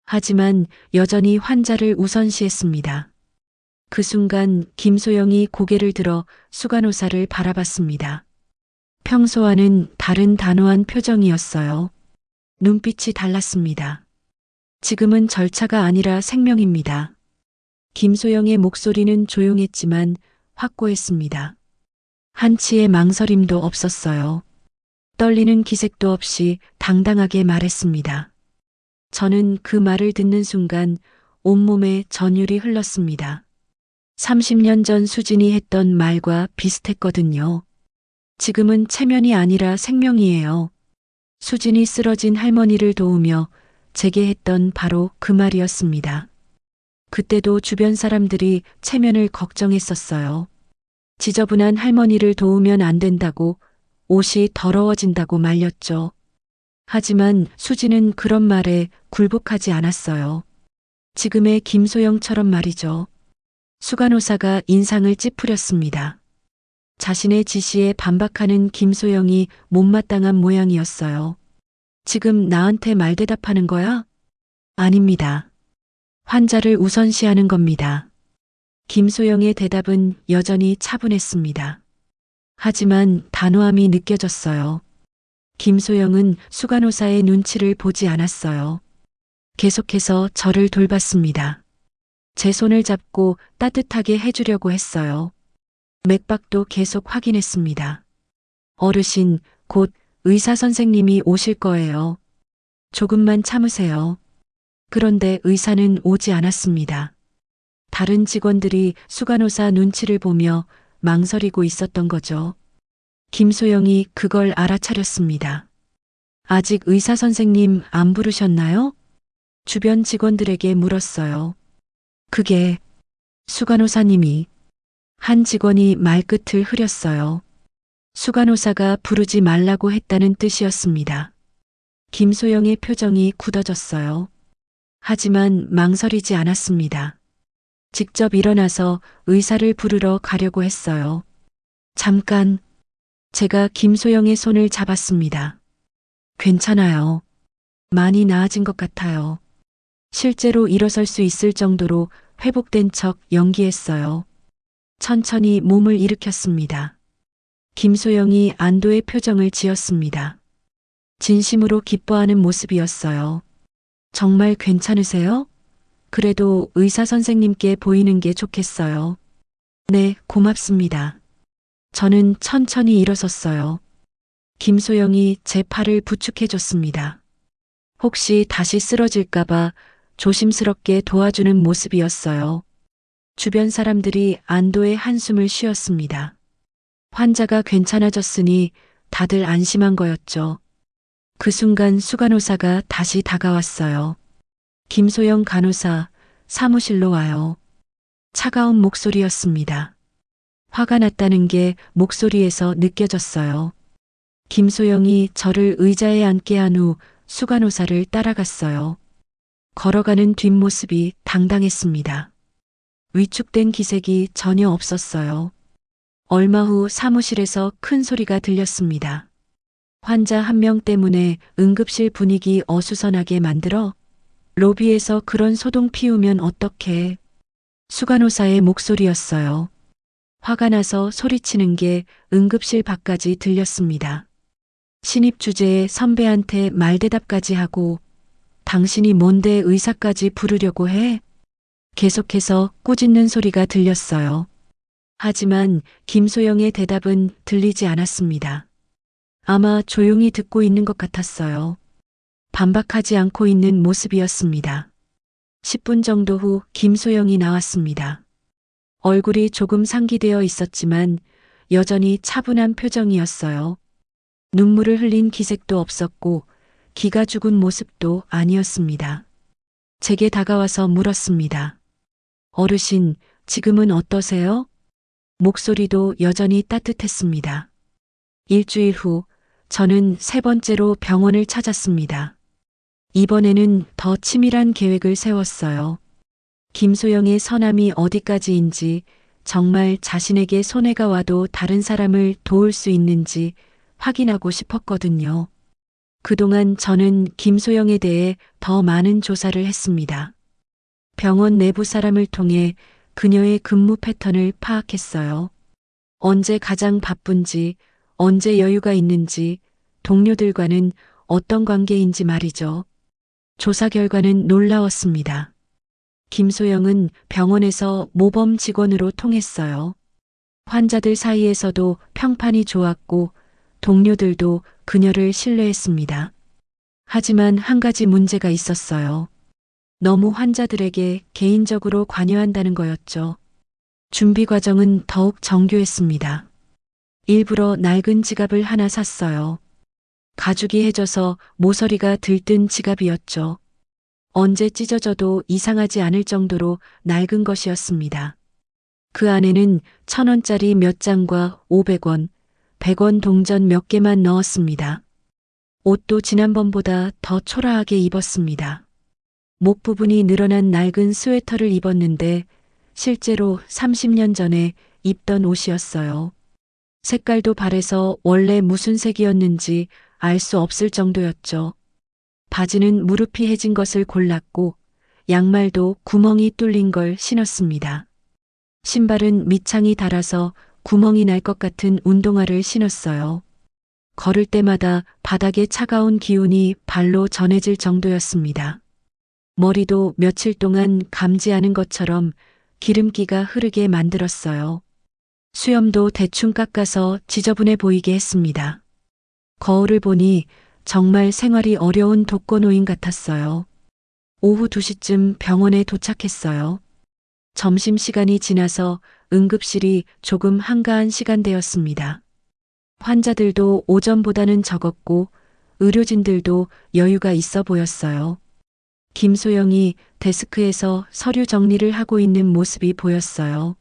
하지만 여전히 환자를 우선시했습니다. 그 순간 김소영이 고개를 들어 수간호사를 바라봤습니다. 평소와는 다른 단호한 표정이었어요. 눈빛이 달랐습니다. 지금은 절차가 아니라 생명입니다. 김소영의 목소리는 조용했지만 확고했습니다. 한치의 망설임도 없었어요. 떨리는 기색도 없이 당당하게 말했습니다. 저는 그 말을 듣는 순간 온몸에 전율이 흘렀습니다. 30년 전 수진이 했던 말과 비슷했거든요. 지금은 체면이 아니라 생명이에요. 수진이 쓰러진 할머니를 도우며 제게 했던 바로 그 말이었습니다. 그때도 주변 사람들이 체면을 걱정했었어요. 지저분한 할머니를 도우면 안 된다고, 옷이 더러워진다고 말렸죠. 하지만 수진은 그런 말에 굴복하지 않았어요. 지금의 김소영처럼 말이죠. 수간호사가 인상을 찌푸렸습니다. 자신의 지시에 반박하는 김소영이 못마땅한 모양이었어요. 지금 나한테 말대답하는 거야? 아닙니다. 환자를 우선시하는 겁니다. 김소영의 대답은 여전히 차분했습니다. 하지만 단호함이 느껴졌어요. 김소영은 수간호사의 눈치를 보지 않았어요. 계속해서 저를 돌봤습니다. 제 손을 잡고 따뜻하게 해주려고 했어요. 맥박도 계속 확인했습니다. 어르신, 곧 의사 선생님이 오실 거예요. 조금만 참으세요. 그런데 의사는 오지 않았습니다. 다른 직원들이 수간호사 눈치를 보며 망설이고 있었던 거죠. 김소영이 그걸 알아차렸습니다. 아직 의사 선생님 안 부르셨나요? 주변 직원들에게 물었어요. 그게 수간호사님이. 한 직원이 말끝을 흐렸어요. 수간호사가 부르지 말라고 했다는 뜻이었습니다. 김소영의 표정이 굳어졌어요. 하지만 망설이지 않았습니다. 직접 일어나서 의사를 부르러 가려고 했어요. 잠깐, 제가 김소영의 손을 잡았습니다. 괜찮아요. 많이 나아진 것 같아요. 실제로 일어설 수 있을 정도로 회복된 척 연기했어요. 천천히 몸을 일으켰습니다. 김소영이 안도의 표정을 지었습니다. 진심으로 기뻐하는 모습이었어요. 정말 괜찮으세요? 그래도 의사 선생님께 보이는 게 좋겠어요. 네, 고맙습니다. 저는 천천히 일어섰어요. 김소영이 제 팔을 부축해줬습니다. 혹시 다시 쓰러질까봐 조심스럽게 도와주는 모습이었어요. 주변 사람들이 안도의 한숨을 쉬었습니다. 환자가 괜찮아졌으니 다들 안심한 거였죠. 그 순간 수간호사가 다시 다가왔어요. 김소영 간호사, 사무실로 와요. 차가운 목소리였습니다. 화가 났다는 게 목소리에서 느껴졌어요. 김소영이 저를 의자에 앉게 한 후 수간호사를 따라갔어요. 걸어가는 뒷모습이 당당했습니다. 위축된 기색이 전혀 없었어요. 얼마 후 사무실에서 큰 소리가 들렸습니다. 환자 한 명 때문에 응급실 분위기 어수선하게 만들어? 로비에서 그런 소동 피우면 어떡해? 수간호사의 목소리였어요. 화가 나서 소리치는 게 응급실 밖까지 들렸습니다. 신입 주제에 선배한테 말대답까지 하고 당신이 뭔데 의사까지 부르려고 해? 계속해서 꾸짖는 소리가 들렸어요. 하지만 김소영의 대답은 들리지 않았습니다. 아마 조용히 듣고 있는 것 같았어요. 반박하지 않고 있는 모습이었습니다. 10분 정도 후 김소영이 나왔습니다. 얼굴이 조금 상기되어 있었지만 여전히 차분한 표정이었어요. 눈물을 흘린 기색도 없었고 기가 죽은 모습도 아니었습니다. 제게 다가와서 물었습니다. 어르신, 지금은 어떠세요? 목소리도 여전히 따뜻했습니다. 일주일 후 저는 세 번째로 병원을 찾았습니다. 이번에는 더 치밀한 계획을 세웠어요. 김소영의 선함이 어디까지인지, 정말 자신에게 손해가 와도 다른 사람을 도울 수 있는지 확인하고 싶었거든요. 그동안 저는 김소영에 대해 더 많은 조사를 했습니다. 병원 내부 사람을 통해 그녀의 근무 패턴을 파악했어요. 언제 가장 바쁜지, 언제 여유가 있는지, 동료들과는 어떤 관계인지 말이죠. 조사 결과는 놀라웠습니다. 김소영은 병원에서 모범 직원으로 통했어요. 환자들 사이에서도 평판이 좋았고 동료들도 그녀를 신뢰했습니다. 하지만 한 가지 문제가 있었어요. 너무 환자들에게 개인적으로 관여한다는 거였죠. 준비 과정은 더욱 정교했습니다. 일부러 낡은 지갑을 하나 샀어요. 가죽이 해져서 모서리가 들뜬 지갑이었죠. 언제 찢어져도 이상하지 않을 정도로 낡은 것이었습니다. 그 안에는 1,000원짜리 몇 장과 500원, 100원 동전 몇 개만 넣었습니다. 옷도 지난번보다 더 초라하게 입었습니다. 목 부분이 늘어난 낡은 스웨터를 입었는데 실제로 30년 전에 입던 옷이었어요. 색깔도 바래서 원래 무슨 색이었는지 알 수 없을 정도였죠. 바지는 무릎이 해진 것을 골랐고 양말도 구멍이 뚫린 걸 신었습니다. 신발은 밑창이 닳아서 구멍이 날 것 같은 운동화를 신었어요. 걸을 때마다 바닥에 차가운 기운이 발로 전해질 정도였습니다. 머리도 며칠 동안 감지 않은 것처럼 기름기가 흐르게 만들었어요. 수염도 대충 깎아서 지저분해 보이게 했습니다. 거울을 보니 정말 생활이 어려운 독거노인 같았어요. 오후 2시쯤 병원에 도착했어요. 점심시간이 지나서 응급실이 조금 한가한 시간대였습니다. 환자들도 오전보다는 적었고 의료진들도 여유가 있어 보였어요. 김소영이 데스크에서 서류 정리를 하고 있는 모습이 보였어요.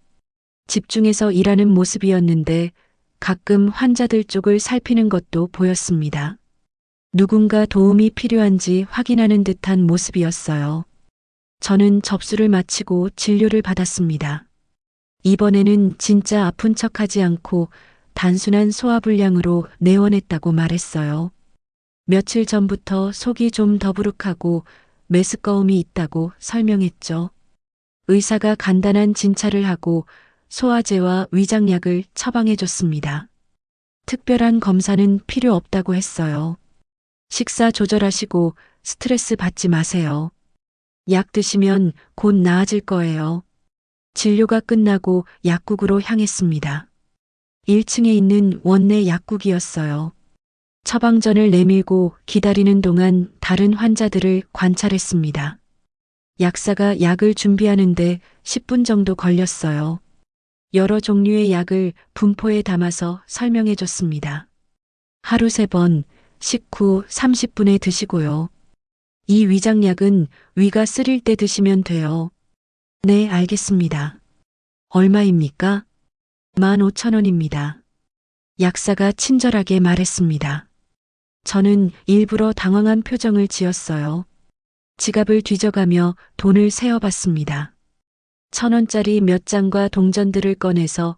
집중해서 일하는 모습이었는데 가끔 환자들 쪽을 살피는 것도 보였습니다. 누군가 도움이 필요한지 확인하는 듯한 모습이었어요. 저는 접수를 마치고 진료를 받았습니다. 이번에는 진짜 아픈 척하지 않고 단순한 소화불량으로 내원했다고 말했어요. 며칠 전부터 속이 좀 더부룩하고 메스꺼움이 있다고 설명했죠. 의사가 간단한 진찰을 하고 소화제와 위장약을 처방해줬습니다. 특별한 검사는 필요 없다고 했어요. 식사 조절하시고 스트레스 받지 마세요. 약 드시면 곧 나아질 거예요. 진료가 끝나고 약국으로 향했습니다. 1층에 있는 원내 약국이었어요. 처방전을 내밀고 기다리는 동안 다른 환자들을 관찰했습니다. 약사가 약을 준비하는데 10분 정도 걸렸어요. 여러 종류의 약을 분포에 담아서 설명해 줬습니다. 하루 3번, 식후 30분에 드시고요. 이 위장약은 위가 쓰릴 때 드시면 돼요. 네, 알겠습니다. 얼마입니까? 15,000원입니다. 약사가 친절하게 말했습니다. 저는 일부러 당황한 표정을 지었어요. 지갑을 뒤져가며 돈을 세어봤습니다. 1,000원짜리 몇 장과 동전들을 꺼내서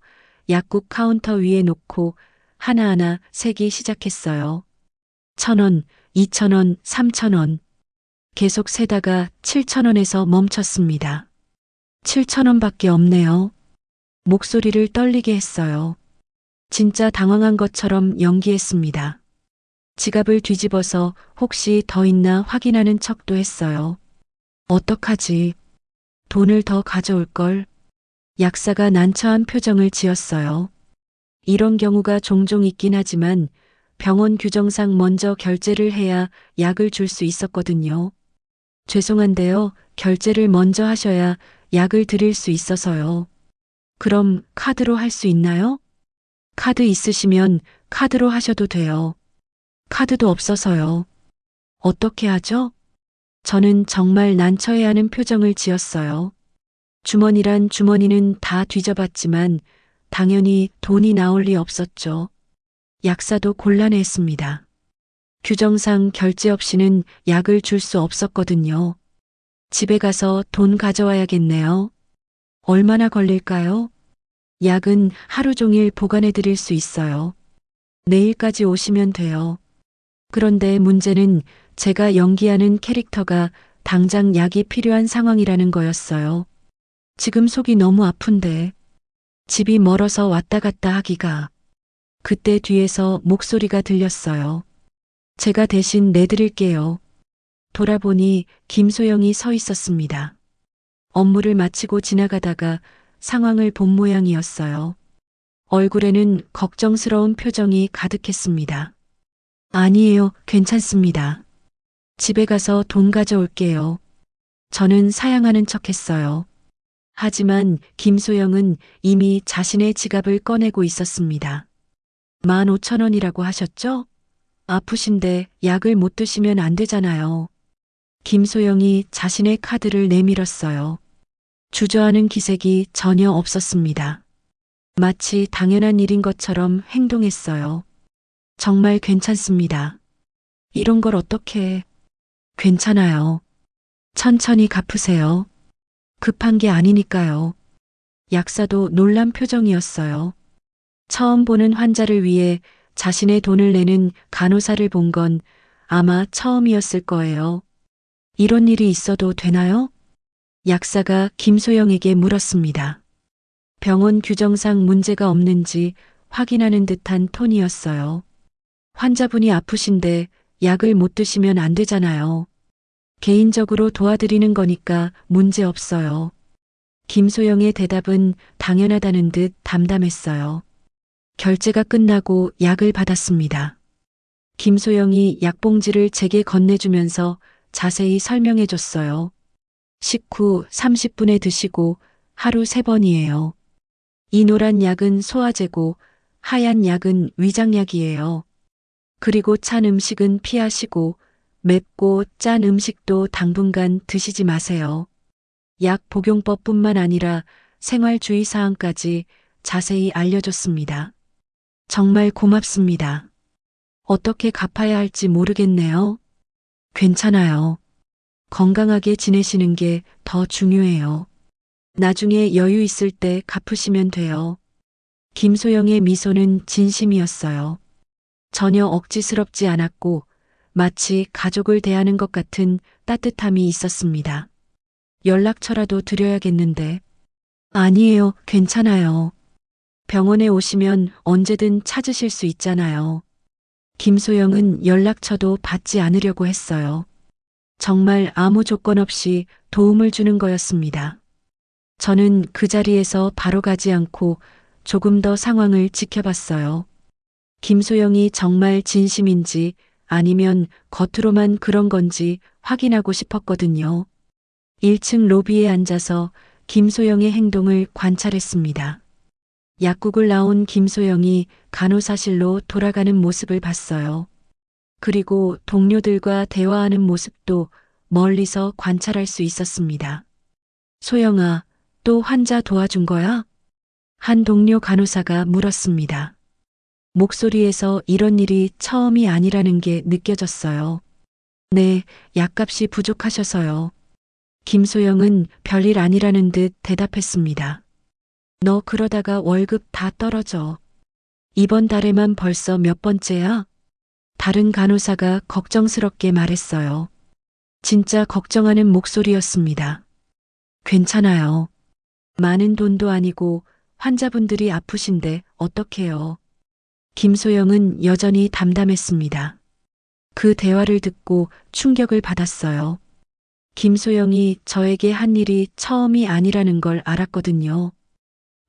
약국 카운터 위에 놓고 하나하나 세기 시작했어요. 1,000원, 2,000원, 3,000원. 계속 세다가 7,000원에서 멈췄습니다. 7,000원밖에 없네요. 목소리를 떨리게 했어요. 진짜 당황한 것처럼 연기했습니다. 지갑을 뒤집어서 혹시 더 있나 확인하는 척도 했어요. 어떡하지? 돈을 더 가져올 걸. 약사가 난처한 표정을 지었어요. 이런 경우가 종종 있긴 하지만 병원 규정상 먼저 결제를 해야 약을 줄 수 있었거든요. 죄송한데요. 결제를 먼저 하셔야 약을 드릴 수 있어서요. 그럼 카드로 할 수 있나요? 카드 있으시면 카드로 하셔도 돼요. 카드도 없어서요. 어떻게 하죠? 저는 정말 난처해하는 표정을 지었어요. 주머니란 주머니는 다 뒤져봤지만 당연히 돈이 나올 리 없었죠. 약사도 곤란해했습니다. 규정상 결제 없이는 약을 줄 수 없었거든요. 집에 가서 돈 가져와야겠네요. 얼마나 걸릴까요? 약은 하루 종일 보관해 드릴 수 있어요. 내일까지 오시면 돼요. 그런데 문제는 제가 연기하는 캐릭터가 당장 약이 필요한 상황이라는 거였어요. 지금 속이 너무 아픈데 집이 멀어서 왔다 갔다 하기가. 그때 뒤에서 목소리가 들렸어요. 제가 대신 내드릴게요. 돌아보니 김소영이 서 있었습니다. 업무를 마치고 지나가다가 상황을 본 모양이었어요. 얼굴에는 걱정스러운 표정이 가득했습니다. 아니에요, 괜찮습니다. 집에 가서 돈 가져올게요. 저는 사양하는 척 했어요. 하지만 김소영은 이미 자신의 지갑을 꺼내고 있었습니다. 15,000원이라고 하셨죠? 아프신데 약을 못 드시면 안 되잖아요. 김소영이 자신의 카드를 내밀었어요. 주저하는 기색이 전혀 없었습니다. 마치 당연한 일인 것처럼 행동했어요. 정말 괜찮습니다. 이런 걸 어떻게... 괜찮아요. 천천히 갚으세요. 급한 게 아니니까요. 약사도 놀란 표정이었어요. 처음 보는 환자를 위해 자신의 돈을 내는 간호사를 본 건 아마 처음이었을 거예요. 이런 일이 있어도 되나요? 약사가 김소영에게 물었습니다. 병원 규정상 문제가 없는지 확인하는 듯한 톤이었어요. 환자분이 아프신데 약을 못 드시면 안 되잖아요. 개인적으로 도와드리는 거니까 문제 없어요. 김소영의 대답은 당연하다는 듯 담담했어요. 결제가 끝나고 약을 받았습니다. 김소영이 약봉지를 제게 건네주면서 자세히 설명해 줬어요. 식후 30분에 드시고 하루 3번이에요. 이 노란 약은 소화제고 하얀 약은 위장약이에요. 그리고 찬 음식은 피하시고 맵고 짠 음식도 당분간 드시지 마세요. 약 복용법뿐만 아니라 생활주의 사항까지 자세히 알려줬습니다. 정말 고맙습니다. 어떻게 갚아야 할지 모르겠네요. 괜찮아요. 건강하게 지내시는 게 더 중요해요. 나중에 여유 있을 때 갚으시면 돼요. 김소영의 미소는 진심이었어요. 전혀 억지스럽지 않았고 마치 가족을 대하는 것 같은 따뜻함이 있었습니다. 연락처라도 드려야겠는데. 아니에요, 괜찮아요. 병원에 오시면 언제든 찾으실 수 있잖아요. 김소영은 연락처도 받지 않으려고 했어요. 정말 아무 조건 없이 도움을 주는 거였습니다. 저는 그 자리에서 바로 가지 않고 조금 더 상황을 지켜봤어요. 김소영이 정말 진심인지 아니면 겉으로만 그런 건지 확인하고 싶었거든요. 1층 로비에 앉아서 김소영의 행동을 관찰했습니다. 약국을 나온 김소영이 간호사실로 돌아가는 모습을 봤어요. 그리고 동료들과 대화하는 모습도 멀리서 관찰할 수 있었습니다. 소영아, 또 환자 도와준 거야? 한 동료 간호사가 물었습니다. 목소리에서 이런 일이 처음이 아니라는 게 느껴졌어요. 네, 약값이 부족하셔서요. 김소영은 별일 아니라는 듯 대답했습니다. 너 그러다가 월급 다 떨어져. 이번 달에만 벌써 몇 번째야? 다른 간호사가 걱정스럽게 말했어요. 진짜 걱정하는 목소리였습니다. 괜찮아요. 많은 돈도 아니고 환자분들이 아프신데 어떡해요. 김소영은 여전히 담담했습니다. 그 대화를 듣고 충격을 받았어요. 김소영이 저에게 한 일이 처음이 아니라는 걸 알았거든요.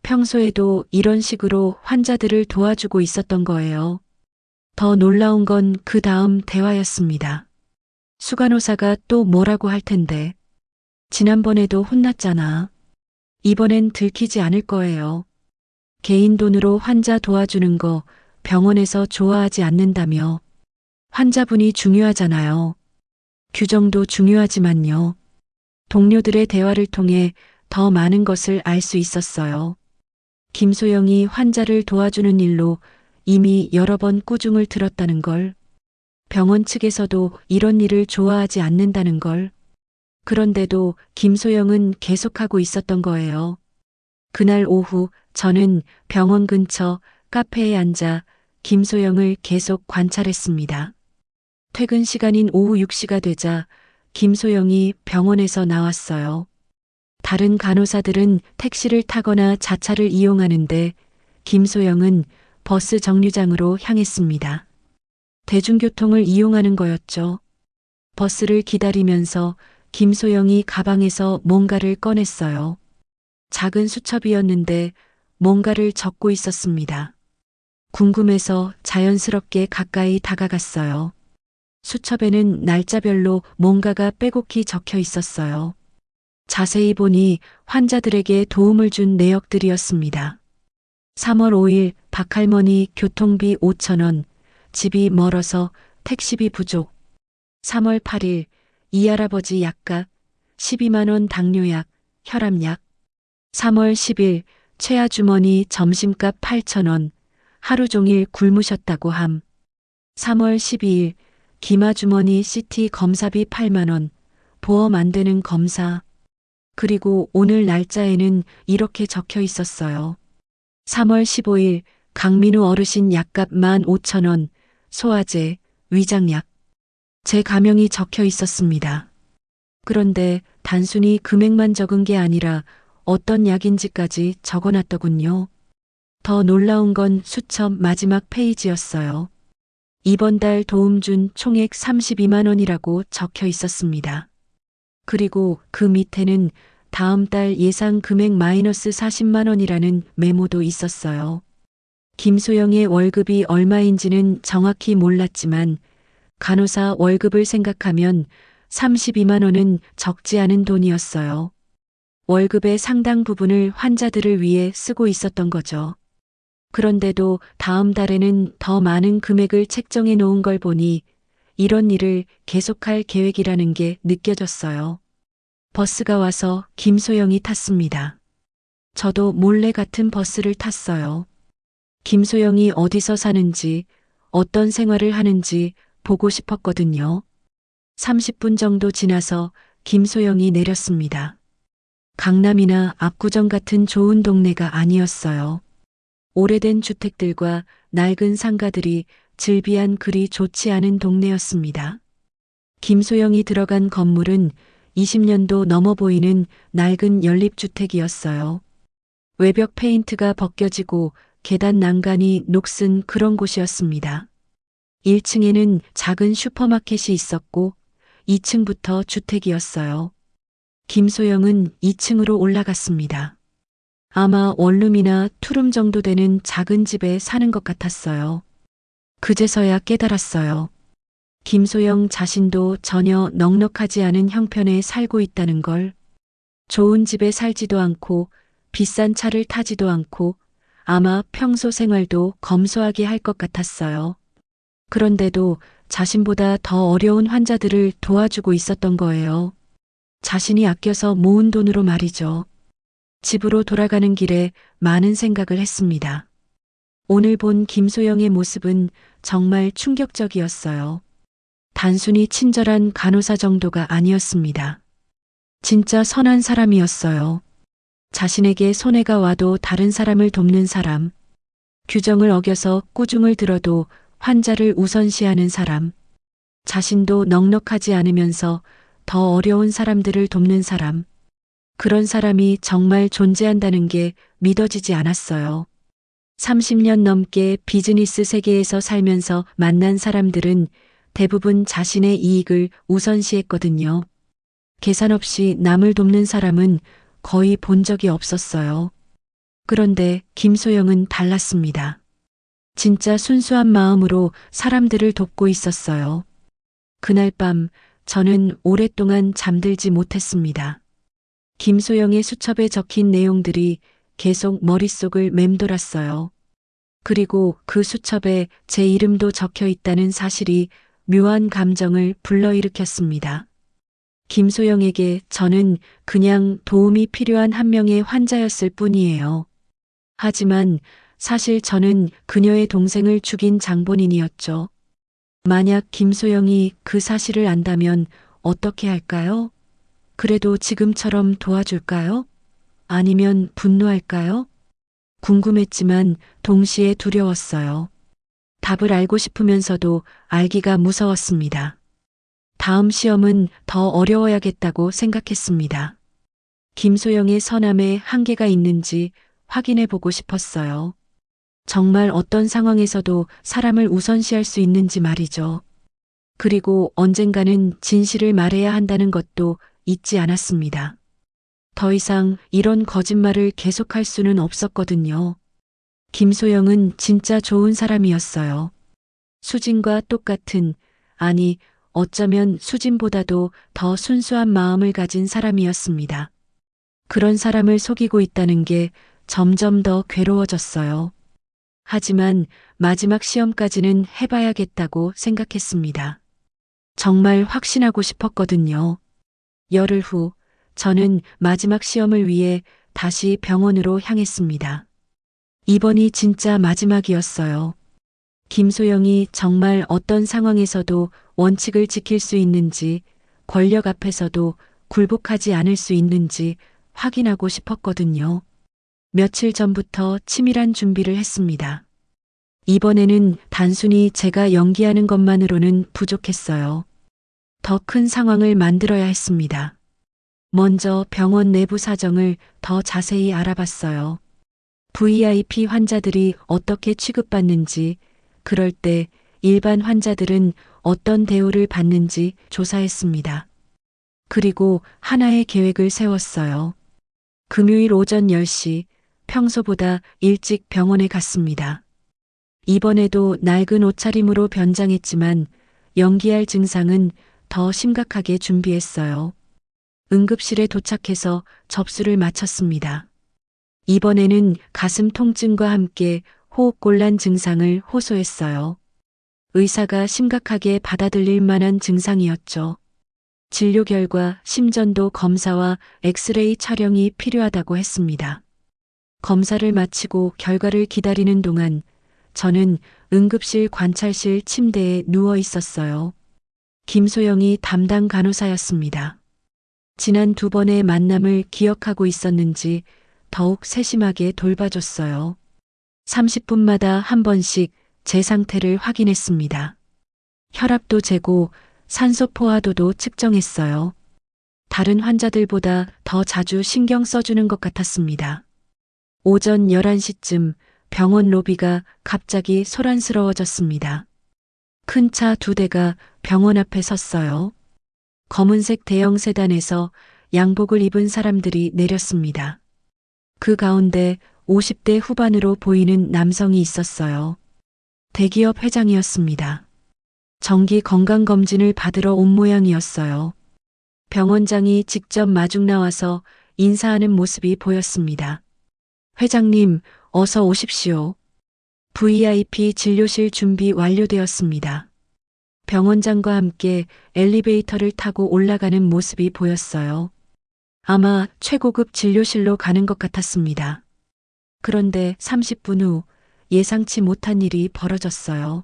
평소에도 이런 식으로 환자들을 도와주고 있었던 거예요. 더 놀라운 건 그 다음 대화였습니다. 수간호사가 또 뭐라고 할 텐데. 지난번에도 혼났잖아. 이번엔 들키지 않을 거예요. 개인 돈으로 환자 도와주는 거 병원에서 좋아하지 않는다며. 환자분이 중요하잖아요. 규정도 중요하지만요. 동료들의 대화를 통해 더 많은 것을 알 수 있었어요. 김소영이 환자를 도와주는 일로 이미 여러 번 꾸중을 들었다는 걸. 병원 측에서도 이런 일을 좋아하지 않는다는 걸. 그런데도 김소영은 계속하고 있었던 거예요. 그날 오후 저는 병원 근처 카페에 앉아 김소영을 계속 관찰했습니다. 퇴근 시간인 오후 6시가 되자 김소영이 병원에서 나왔어요. 다른 간호사들은 택시를 타거나 자차를 이용하는데 김소영은 버스 정류장으로 향했습니다. 대중교통을 이용하는 거였죠. 버스를 기다리면서 김소영이 가방에서 뭔가를 꺼냈어요. 작은 수첩이었는데 뭔가를 적고 있었습니다. 궁금해서 자연스럽게 가까이 다가갔어요. 수첩에는 날짜별로 뭔가가 빼곡히 적혀 있었어요. 자세히 보니 환자들에게 도움을 준 내역들이었습니다. 3월 5일 박할머니 교통비 5,000원, 집이 멀어서 택시비 부족. 3월 8일 이할아버지 약값 12만 원 당뇨약, 혈압약. 3월 10일 최아주머니 점심값 8,000원, 하루 종일 굶으셨다고 함. 3월 12일 김아주머니 CT 검사비 8만 원, 보험 안 되는 검사. 그리고 오늘 날짜에는 이렇게 적혀 있었어요. 3월 15일 강민우 어르신 약값 15,000원, 소화제, 위장약. 제 가명이 적혀 있었습니다. 그런데 단순히 금액만 적은 게 아니라 어떤 약인지까지 적어놨더군요. 더 놀라운 건 수첩 마지막 페이지였어요. 이번 달 도움 준 총액 32만 원이라고 적혀 있었습니다. 그리고 그 밑에는 다음 달 예상 금액 마이너스 40만 원이라는 메모도 있었어요. 김소영의 월급이 얼마인지는 정확히 몰랐지만 간호사 월급을 생각하면 32만 원은 적지 않은 돈이었어요. 월급의 상당 부분을 환자들을 위해 쓰고 있었던 거죠. 그런데도 다음 달에는 더 많은 금액을 책정해 놓은 걸 보니 이런 일을 계속할 계획이라는 게 느껴졌어요. 버스가 와서 김소영이 탔습니다. 저도 몰래 같은 버스를 탔어요. 김소영이 어디서 사는지, 어떤 생활을 하는지 보고 싶었거든요. 30분 정도 지나서 김소영이 내렸습니다. 강남이나 압구정 같은 좋은 동네가 아니었어요. 오래된 주택들과 낡은 상가들이 즐비한 그리 좋지 않은 동네였습니다. 김소영이 들어간 건물은 20년도 넘어 보이는 낡은 연립주택이었어요. 외벽 페인트가 벗겨지고 계단 난간이 녹슨 그런 곳이었습니다. 1층에는 작은 슈퍼마켓이 있었고 2층부터 주택이었어요. 김소영은 2층으로 올라갔습니다. 아마 원룸이나 투룸 정도 되는 작은 집에 사는 것 같았어요. 그제서야 깨달았어요. 김소영 자신도 전혀 넉넉하지 않은 형편에 살고 있다는 걸. 좋은 집에 살지도 않고 비싼 차를 타지도 않고 아마 평소 생활도 검소하게 할 것 같았어요. 그런데도 자신보다 더 어려운 환자들을 도와주고 있었던 거예요. 자신이 아껴서 모은 돈으로 말이죠. 집으로 돌아가는 길에 많은 생각을 했습니다. 오늘 본 김소영의 모습은 정말 충격적이었어요. 단순히 친절한 간호사 정도가 아니었습니다. 진짜 선한 사람이었어요. 자신에게 손해가 와도 다른 사람을 돕는 사람, 규정을 어겨서 꾸중을 들어도 환자를 우선시하는 사람, 자신도 넉넉하지 않으면서 더 어려운 사람들을 돕는 사람, 그런 사람이 정말 존재한다는 게 믿어지지 않았어요. 30년 넘게 비즈니스 세계에서 살면서 만난 사람들은 대부분 자신의 이익을 우선시했거든요. 계산 없이 남을 돕는 사람은 거의 본 적이 없었어요. 그런데 김소영은 달랐습니다. 진짜 순수한 마음으로 사람들을 돕고 있었어요. 그날 밤 저는 오랫동안 잠들지 못했습니다. 김소영의 수첩에 적힌 내용들이 계속 머릿속을 맴돌았어요. 그리고 그 수첩에 제 이름도 적혀 있다는 사실이 묘한 감정을 불러일으켰습니다. 김소영에게 저는 그냥 도움이 필요한 한 명의 환자였을 뿐이에요. 하지만 사실 저는 그녀의 동생을 죽인 장본인이었죠. 만약 김소영이 그 사실을 안다면 어떻게 할까요? 그래도 지금처럼 도와줄까요? 아니면 분노할까요? 궁금했지만 동시에 두려웠어요. 답을 알고 싶으면서도 알기가 무서웠습니다. 다음 시험은 더 어려워야겠다고 생각했습니다. 김소영의 선함에 한계가 있는지 확인해 보고 싶었어요. 정말 어떤 상황에서도 사람을 우선시할 수 있는지 말이죠. 그리고 언젠가는 진실을 말해야 한다는 것도 잊지 않았습니다. 더 이상 이런 거짓말을 계속할 수는 없었거든요. 김소영은 진짜 좋은 사람이었어요. 수진과 똑같은, 아니, 어쩌면 수진보다도 더 순수한 마음을 가진 사람이었습니다. 그런 사람을 속이고 있다는 게 점점 더 괴로워졌어요. 하지만 마지막 시험까지는 해봐야겠다고 생각했습니다. 정말 확신하고 싶었거든요. 열흘 후, 저는 마지막 시험을 위해 다시 병원으로 향했습니다. 이번이 진짜 마지막이었어요. 김소영이 정말 어떤 상황에서도 원칙을 지킬 수 있는지, 권력 앞에서도 굴복하지 않을 수 있는지 확인하고 싶었거든요. 며칠 전부터 치밀한 준비를 했습니다. 이번에는 단순히 제가 연기하는 것만으로는 부족했어요. 더 큰 상황을 만들어야 했습니다. 먼저 병원 내부 사정을 더 자세히 알아봤어요. VIP 환자들이 어떻게 취급받는지, 그럴 때 일반 환자들은 어떤 대우를 받는지 조사했습니다. 그리고 하나의 계획을 세웠어요. 금요일 오전 10시, 평소보다 일찍 병원에 갔습니다. 이번에도 낡은 옷차림으로 변장했지만 연기할 증상은 더 심각하게 준비했어요. 응급실에 도착해서 접수를 마쳤습니다. 이번에는 가슴 통증과 함께 호흡곤란 증상을 호소했어요. 의사가 심각하게 받아들일 만한 증상이었죠. 진료 결과 심전도 검사와 엑스레이 촬영이 필요하다고 했습니다. 검사를 마치고 결과를 기다리는 동안 저는 응급실 관찰실 침대에 누워 있었어요. 김소영이 담당 간호사였습니다. 지난 2번의 만남을 기억하고 있었는지 더욱 세심하게 돌봐줬어요. 30분마다 한 번씩 제 상태를 확인했습니다. 혈압도 재고 산소 포화도도 측정했어요. 다른 환자들보다 더 자주 신경 써주는 것 같았습니다. 오전 11시쯤 병원 로비가 갑자기 소란스러워졌습니다. 큰 차 2대가 병원 앞에 섰어요. 검은색 대형 세단에서 양복을 입은 사람들이 내렸습니다. 그 가운데 50대 후반으로 보이는 남성이 있었어요. 대기업 회장이었습니다. 정기 건강검진을 받으러 온 모양이었어요. 병원장이 직접 마중 나와서 인사하는 모습이 보였습니다. 회장님, 어서 오십시오. VIP 진료실 준비 완료되었습니다. 병원장과 함께 엘리베이터를 타고 올라가는 모습이 보였어요. 아마 최고급 진료실로 가는 것 같았습니다. 그런데 30분 후 예상치 못한 일이 벌어졌어요.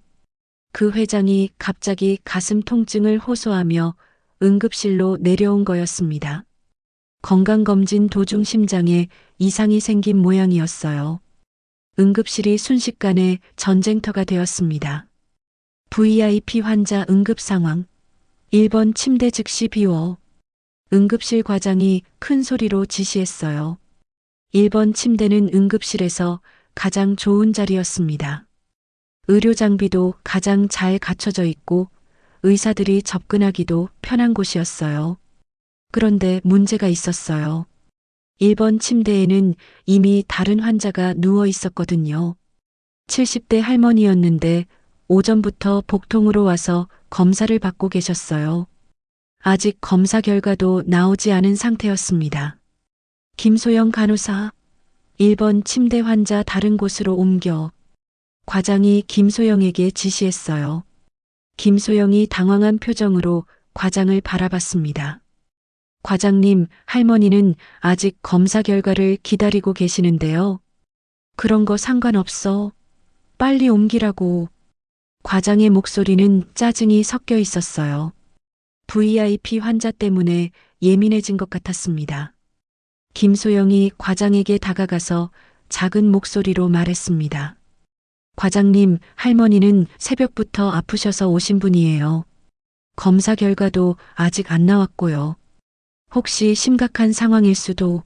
그 회장이 갑자기 가슴 통증을 호소하며 응급실로 내려온 거였습니다. 건강검진 도중 심장에 이상이 생긴 모양이었어요. 응급실이 순식간에 전쟁터가 되었습니다. VIP 환자 응급 상황. 1번 침대 즉시 비워. 응급실 과장이 큰 소리로 지시했어요. 1번 침대는 응급실에서 가장 좋은 자리였습니다. 의료 장비도 가장 잘 갖춰져 있고 의사들이 접근하기도 편한 곳이었어요. 그런데 문제가 있었어요. 1번 침대에는 이미 다른 환자가 누워 있었거든요. 70대 할머니였는데 오전부터 복통으로 와서 검사를 받고 계셨어요. 아직 검사 결과도 나오지 않은 상태였습니다. 김소영 간호사, 1번 침대 환자 다른 곳으로 옮겨. 과장이 김소영에게 지시했어요. 김소영이 당황한 표정으로 과장을 바라봤습니다. 과장님, 할머니는 아직 검사 결과를 기다리고 계시는데요. 그런 거 상관없어. 빨리 옮기라고. 과장의 목소리는 짜증이 섞여 있었어요. VIP 환자 때문에 예민해진 것 같았습니다. 김소영이 과장에게 다가가서 작은 목소리로 말했습니다. 과장님, 할머니는 새벽부터 아프셔서 오신 분이에요. 검사 결과도 아직 안 나왔고요. 혹시 심각한 상황일 수도.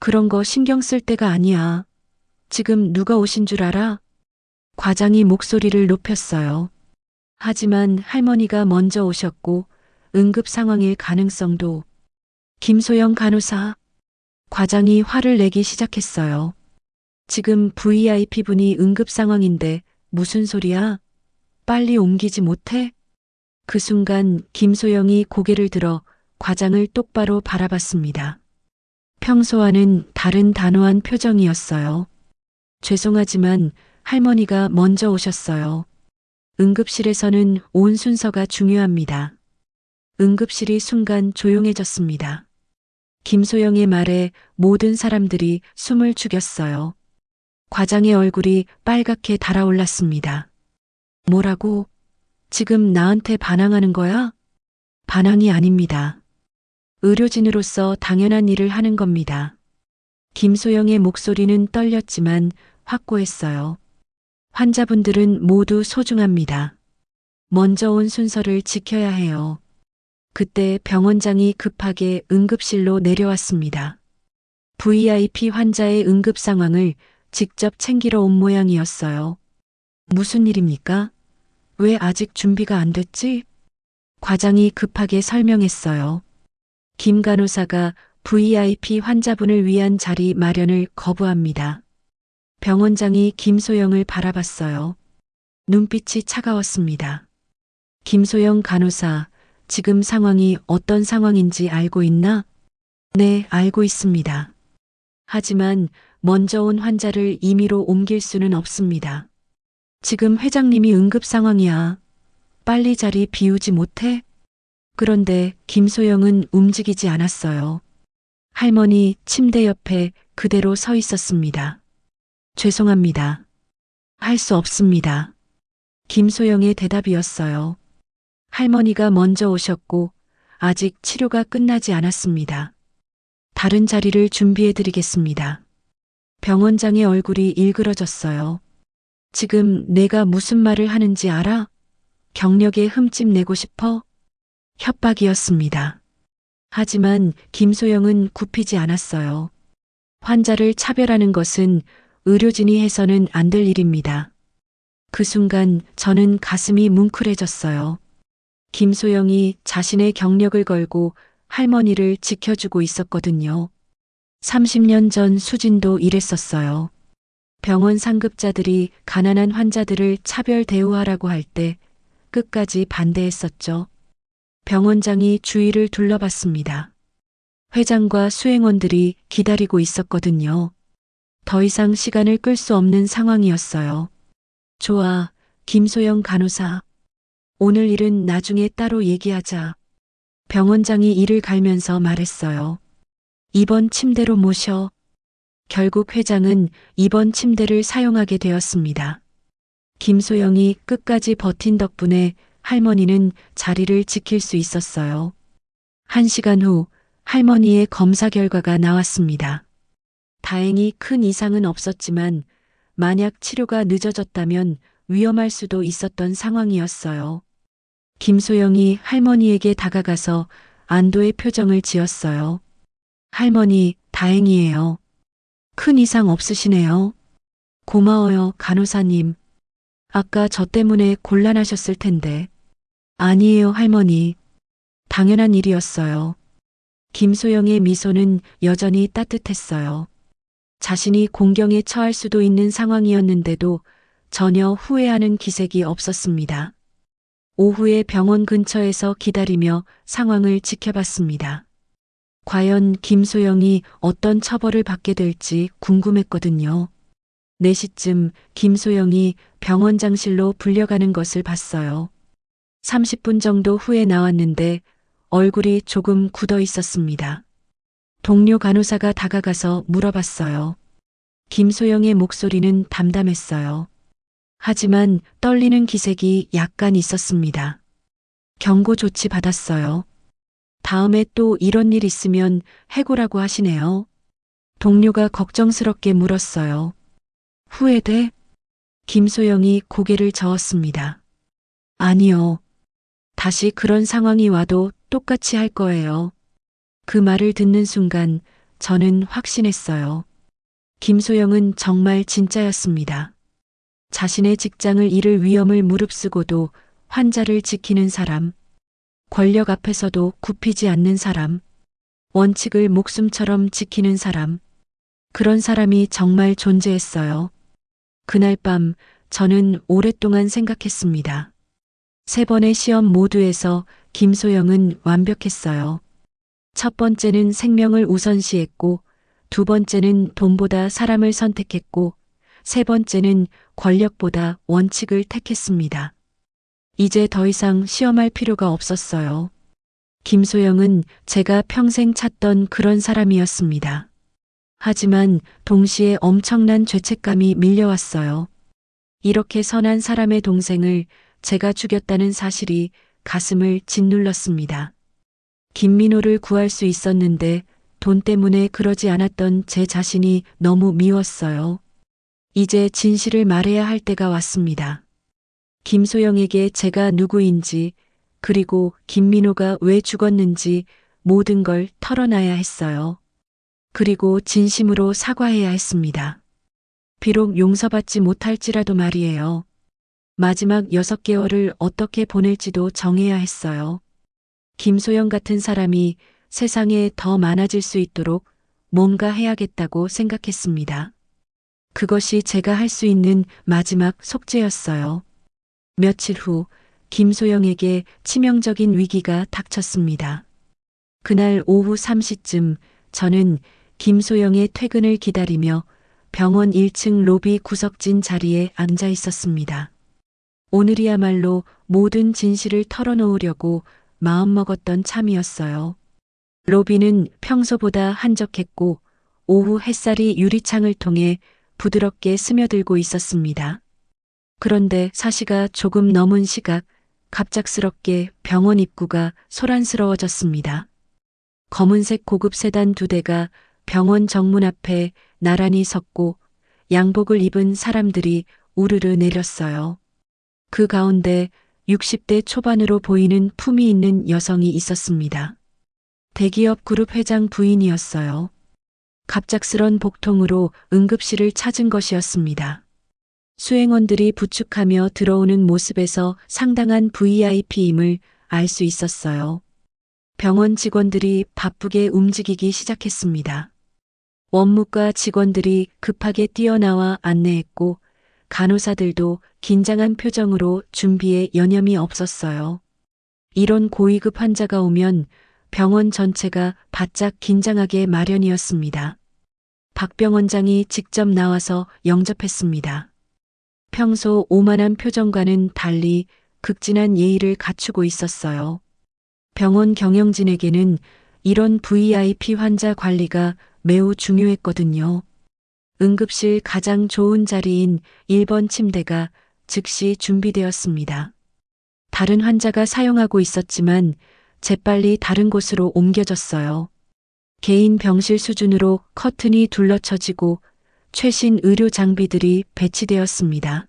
그런 거 신경 쓸 때가 아니야. 지금 누가 오신 줄 알아? 과장이 목소리를 높였어요. 하지만 할머니가 먼저 오셨고 응급 상황일 가능성도. 김소영 간호사. 과장이 화를 내기 시작했어요. 지금 VIP 분이 응급 상황인데 무슨 소리야? 빨리 옮기지 못해? 그 순간 김소영이 고개를 들어 과장을 똑바로 바라봤습니다. 평소와는 다른 단호한 표정이었어요. 죄송하지만 할머니가 먼저 오셨어요. 응급실에서는 온 순서가 중요합니다. 응급실이 순간 조용해졌습니다. 김소영의 말에 모든 사람들이 숨을 죽였어요. 과장의 얼굴이 빨갛게 달아올랐습니다. 뭐라고? 지금 나한테 반항하는 거야? 반항이 아닙니다. 의료진으로서 당연한 일을 하는 겁니다. 김소영의 목소리는 떨렸지만 확고했어요. 환자분들은 모두 소중합니다. 먼저 온 순서를 지켜야 해요. 그때 병원장이 급하게 응급실로 내려왔습니다. VIP 환자의 응급 상황을 직접 챙기러 온 모양이었어요. 무슨 일입니까? 왜 아직 준비가 안 됐지? 과장이 급하게 설명했어요. 김 간호사가 VIP 환자분을 위한 자리 마련을 거부합니다. 병원장이 김소영을 바라봤어요. 눈빛이 차가웠습니다. 김소영 간호사, 지금 상황이 어떤 상황인지 알고 있나? 네, 알고 있습니다. 하지만 먼저 온 환자를 임의로 옮길 수는 없습니다. 지금 회장님이 응급 상황이야. 빨리 자리 비우지 못해? 그런데 김소영은 움직이지 않았어요. 할머니 침대 옆에 그대로 서 있었습니다. 죄송합니다. 할 수 없습니다. 김소영의 대답이었어요. 할머니가 먼저 오셨고 아직 치료가 끝나지 않았습니다. 다른 자리를 준비해 드리겠습니다. 병원장의 얼굴이 일그러졌어요. 지금 내가 무슨 말을 하는지 알아? 경력에 흠집 내고 싶어? 협박이었습니다. 하지만 김소영은 굽히지 않았어요. 환자를 차별하는 것은 의료진이 해서는 안 될 일입니다. 그 순간 저는 가슴이 뭉클해졌어요. 김소영이 자신의 경력을 걸고 할머니를 지켜주고 있었거든요. 30년 전 수진도 이랬었어요. 병원 상급자들이 가난한 환자들을 차별 대우하라고 할 때 끝까지 반대했었죠. 병원장이 주위를 둘러봤습니다. 회장과 수행원들이 기다리고 있었거든요. 더 이상 시간을 끌 수 없는 상황이었어요. 좋아, 김소영 간호사. 오늘 일은 나중에 따로 얘기하자. 병원장이 이를 갈면서 말했어요. 2번 침대로 모셔. 결국 회장은 2번 침대를 사용하게 되었습니다. 김소영이 끝까지 버틴 덕분에 할머니는 자리를 지킬 수 있었어요. 1시간 후 할머니의 검사 결과가 나왔습니다. 다행히 큰 이상은 없었지만 만약 치료가 늦어졌다면 위험할 수도 있었던 상황이었어요. 김소영이 할머니에게 다가가서 안도의 표정을 지었어요. 할머니, 다행이에요. 큰 이상 없으시네요. 고마워요, 간호사님. 아까 저 때문에 곤란하셨을 텐데. 아니에요, 할머니. 당연한 일이었어요. 김소영의 미소는 여전히 따뜻했어요. 자신이 공경에 처할 수도 있는 상황이었는데도 전혀 후회하는 기색이 없었습니다. 오후에 병원 근처에서 기다리며 상황을 지켜봤습니다. 과연 김소영이 어떤 처벌을 받게 될지 궁금했거든요. 4시쯤 김소영이 병원장실로 불려가는 것을 봤어요. 30분 정도 후에 나왔는데 얼굴이 조금 굳어 있었습니다. 동료 간호사가 다가가서 물어봤어요. 김소영의 목소리는 담담했어요. 하지만 떨리는 기색이 약간 있었습니다. 경고 조치 받았어요. 다음에 또 이런 일 있으면 해고라고 하시네요. 동료가 걱정스럽게 물었어요. 후회돼? 김소영이 고개를 저었습니다. 아니요. 다시 그런 상황이 와도 똑같이 할 거예요. 그 말을 듣는 순간 저는 확신했어요. 김소영은 정말 진짜였습니다. 자신의 직장을 잃을 위험을 무릅쓰고도 환자를 지키는 사람, 권력 앞에서도 굽히지 않는 사람, 원칙을 목숨처럼 지키는 사람, 그런 사람이 정말 존재했어요. 그날 밤 저는 오랫동안 생각했습니다. 3번의 시험 모두에서 김소영은 완벽했어요. 첫 번째는 생명을 우선시했고, 2번째는 돈보다 사람을 선택했고, 3번째는 권력보다 원칙을 택했습니다. 이제 더 이상 시험할 필요가 없었어요. 김소영은 제가 평생 찾던 그런 사람이었습니다. 하지만 동시에 엄청난 죄책감이 밀려왔어요. 이렇게 선한 사람의 동생을 제가 죽였다는 사실이 가슴을 짓눌렀습니다. 김민호를 구할 수 있었는데 돈 때문에 그러지 않았던 제 자신이 너무 미웠어요. 이제 진실을 말해야 할 때가 왔습니다. 김소영에게 제가 누구인지, 그리고 김민호가 왜 죽었는지 모든 걸 털어놔야 했어요. 그리고 진심으로 사과해야 했습니다. 비록 용서받지 못할지라도 말이에요. 마지막 6개월을 어떻게 보낼지도 정해야 했어요. 김소영 같은 사람이 세상에 더 많아질 수 있도록 뭔가 해야겠다고 생각했습니다. 그것이 제가 할 수 있는 마지막 속죄였어요. 며칠 후 김소영에게 치명적인 위기가 닥쳤습니다. 그날 오후 3시쯤 저는 김소영의 퇴근을 기다리며 병원 1층 로비 구석진 자리에 앉아 있었습니다. 오늘이야말로 모든 진실을 털어놓으려고 마음먹었던 참이었어요. 로비는 평소보다 한적했고 오후 햇살이 유리창을 통해 부드럽게 스며들고 있었습니다. 그런데 4시가 조금 넘은 시각 갑작스럽게 병원 입구가 소란스러워졌습니다. 검은색 고급 세단 2대가 병원 정문 앞에 나란히 섰고 양복을 입은 사람들이 우르르 내렸어요. 그 가운데 60대 초반으로 보이는 품위 있는 여성이 있었습니다. 대기업 그룹 회장 부인이었어요. 갑작스런 복통으로 응급실을 찾은 것이었습니다. 수행원들이 부축하며 들어오는 모습에서 상당한 VIP임을 알 수 있었어요. 병원 직원들이 바쁘게 움직이기 시작했습니다. 원무과 직원들이 급하게 뛰어나와 안내했고 간호사들도 긴장한 표정으로 준비에 여념이 없었어요. 이런 고위급 환자가 오면 병원 전체가 바짝 긴장하게 마련이었습니다. 박병 원장이 직접 나와서 영접했습니다. 평소 오만한 표정과는 달리 극진한 예의를 갖추고 있었어요. 병원 경영진에게는 이런 VIP 환자 관리가 매우 중요했거든요. 응급실 가장 좋은 자리인 1번 침대가 즉시 준비되었습니다. 다른 환자가 사용하고 있었지만 재빨리 다른 곳으로 옮겨졌어요. 개인 병실 수준으로 커튼이 둘러쳐지고 최신 의료 장비들이 배치되었습니다.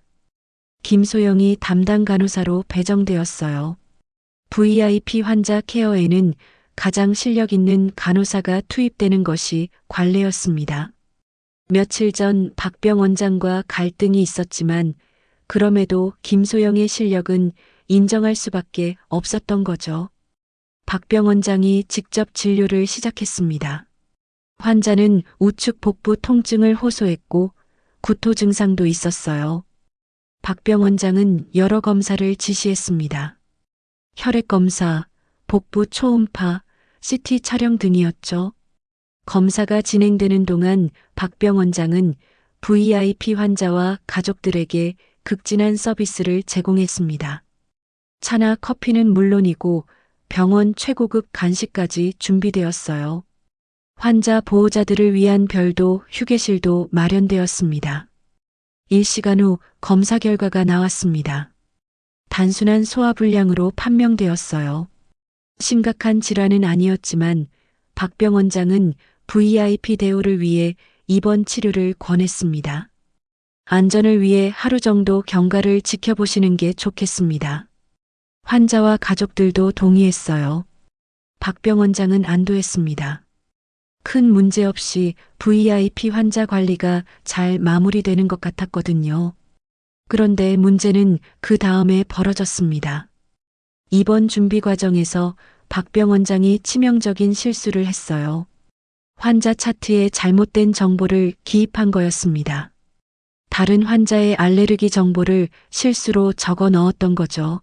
김소영이 담당 간호사로 배정되었어요. VIP 환자 케어에는 가장 실력 있는 간호사가 투입되는 것이 관례였습니다. 며칠 전 박병 원장과 갈등이 있었지만 그럼에도 김소영의 실력은 인정할 수밖에 없었던 거죠. 박병 원장이 직접 진료를 시작했습니다. 환자는 우측 복부 통증을 호소했고 구토 증상도 있었어요. 박병 원장은 여러 검사를 지시했습니다. 혈액 검사, 복부 초음파, CT 촬영 등이었죠. 검사가 진행되는 동안 박병 원장은 VIP 환자와 가족들에게 극진한 서비스를 제공했습니다. 차나 커피는 물론이고 병원 최고급 간식까지 준비되었어요. 환자 보호자들을 위한 별도 휴게실도 마련되었습니다. 1시간 후 검사 결과가 나왔습니다. 단순한 소화불량으로 판명되었어요. 심각한 질환은 아니었지만 박병 원장은 VIP 대우를 위해 입원 치료를 권했습니다. 안전을 위해 하루 정도 경과를 지켜보시는 게 좋겠습니다. 환자와 가족들도 동의했어요. 박병 원장은 안도했습니다. 큰 문제 없이 VIP 환자 관리가 잘 마무리되는 것 같았거든요. 그런데 문제는 그 다음에 벌어졌습니다. 입원 준비 과정에서 박병 원장이 치명적인 실수를 했어요. 환자 차트에 잘못된 정보를 기입한 거였습니다. 다른 환자의 알레르기 정보를 실수로 적어 넣었던 거죠.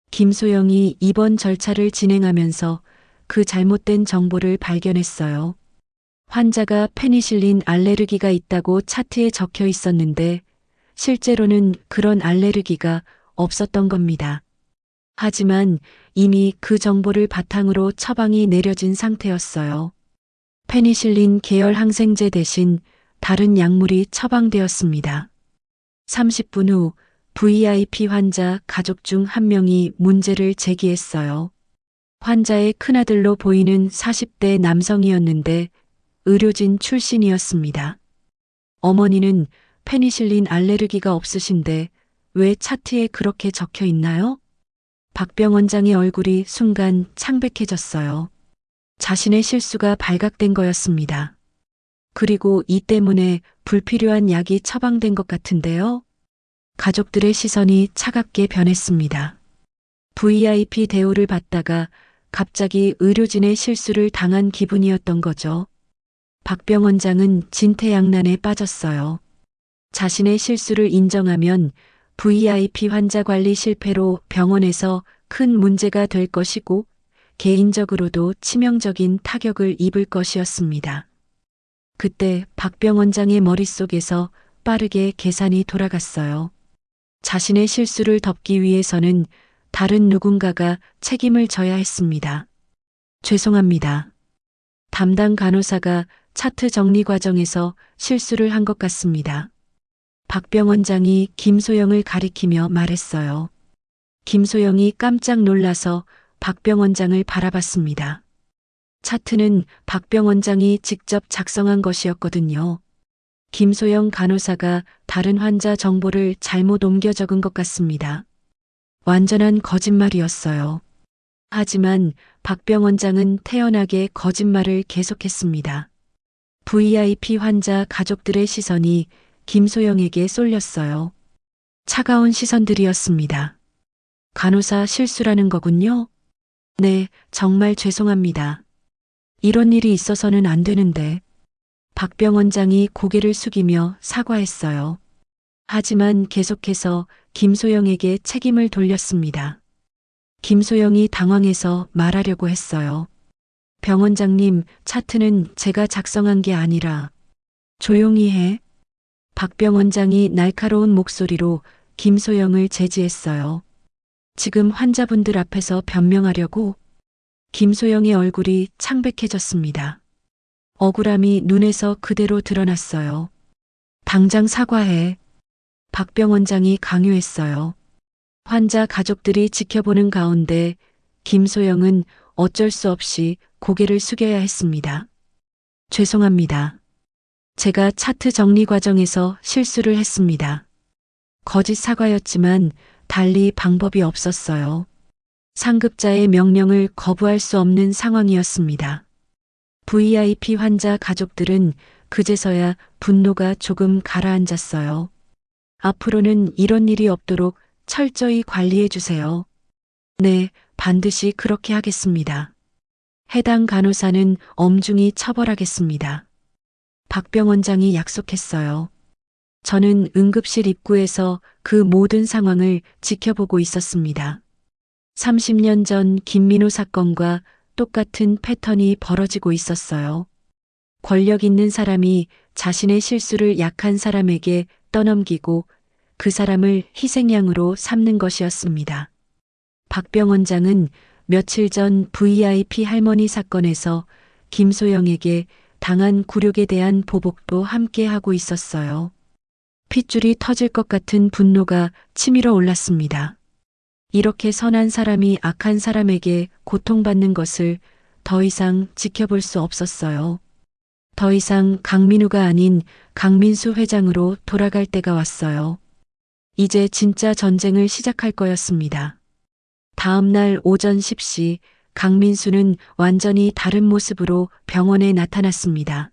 김소영이 입원 절차를 진행하면서 그 잘못된 정보를 발견했어요. 환자가 페니실린 알레르기가 있다고 차트에 적혀 있었는데 실제로는 그런 알레르기가 없었던 겁니다. 하지만 이미 그 정보를 바탕으로 처방이 내려진 상태였어요. 페니실린 계열 항생제 대신 다른 약물이 처방되었습니다. 30분 후 VIP 환자 가족 중 한 명이 문제를 제기했어요. 환자의 큰아들로 보이는 40대 남성이었는데 의료진 출신이었습니다. 어머니는 페니실린 알레르기가 없으신데 왜 차트에 그렇게 적혀 있나요? 박병 원장의 얼굴이 순간 창백해졌어요. 자신의 실수가 발각된 거였습니다. 그리고 이 때문에 불필요한 약이 처방된 것 같은데요. 가족들의 시선이 차갑게 변했습니다. VIP 대우를 받다가 갑자기 의료진의 실수를 당한 기분이었던 거죠. 박병 원장은 진퇴양난에 빠졌어요. 자신의 실수를 인정하면 VIP 환자 관리 실패로 병원에서 큰 문제가 될 것이고 개인적으로도 치명적인 타격을 입을 것이었습니다. 그때 박병 원장의 머릿속에서 빠르게 계산이 돌아갔어요. 자신의 실수를 덮기 위해서는 다른 누군가가 책임을 져야 했습니다. 죄송합니다. 담당 간호사가 차트 정리 과정에서 실수를 한 것 같습니다. 박병 원장이 김소영을 가리키며 말했어요. 김소영이 깜짝 놀라서 박병 원장을 바라봤습니다. 차트는 박병 원장이 직접 작성한 것이었거든요. 김소영 간호사가 다른 환자 정보를 잘못 옮겨 적은 것 같습니다. 완전한 거짓말이었어요. 하지만 박병 원장은 태연하게 거짓말을 계속했습니다. VIP 환자 가족들의 시선이 김소영에게 쏠렸어요. 차가운 시선들이었습니다. 간호사 실수라는 거군요. 네, 정말 죄송합니다. 이런 일이 있어서는 안 되는데. 박병 원장이 고개를 숙이며 사과했어요. 하지만 계속해서 김소영에게 책임을 돌렸습니다. 김소영이 당황해서 말하려고 했어요. 병 원장님, 차트는 제가 작성한 게 아니라. 조용히 해. 박병 원장이 날카로운 목소리로 김소영을 제지했어요. 지금 환자분들 앞에서 변명하려고? 김소영의 얼굴이 창백해졌습니다. 억울함이 눈에서 그대로 드러났어요. 당장 사과해. 박병 원장이 강요했어요. 환자 가족들이 지켜보는 가운데 김소영은 어쩔 수 없이 고개를 숙여야 했습니다. 죄송합니다. 제가 차트 정리 과정에서 실수를 했습니다. 거짓 사과였지만 달리 방법이 없었어요. 상급자의 명령을 거부할 수 없는 상황이었습니다. VIP 환자 가족들은 그제서야 분노가 조금 가라앉았어요. 앞으로는 이런 일이 없도록 철저히 관리해 주세요. 네, 반드시 그렇게 하겠습니다. 해당 간호사는 엄중히 처벌하겠습니다. 박병 원장이 약속했어요. 저는 응급실 입구에서 그 모든 상황을 지켜보고 있었습니다. 30년 전 김민호 사건과 똑같은 패턴이 벌어지고 있었어요. 권력 있는 사람이 자신의 실수를 약한 사람에게 떠넘기고 그 사람을 희생양으로 삼는 것이었습니다. 박병 원장은 며칠 전 VIP 할머니 사건에서 김소영에게 당한 굴욕에 대한 보복도 함께 하고 있었어요. 핏줄이 터질 것 같은 분노가 치밀어 올랐습니다. 이렇게 선한 사람이 악한 사람에게 고통받는 것을 더 이상 지켜볼 수 없었어요. 더 이상 강민우가 아닌 강민수 회장으로 돌아갈 때가 왔어요. 이제 진짜 전쟁을 시작할 거였습니다. 다음 날 오전 10시 강민수는 완전히 다른 모습으로 병원에 나타났습니다.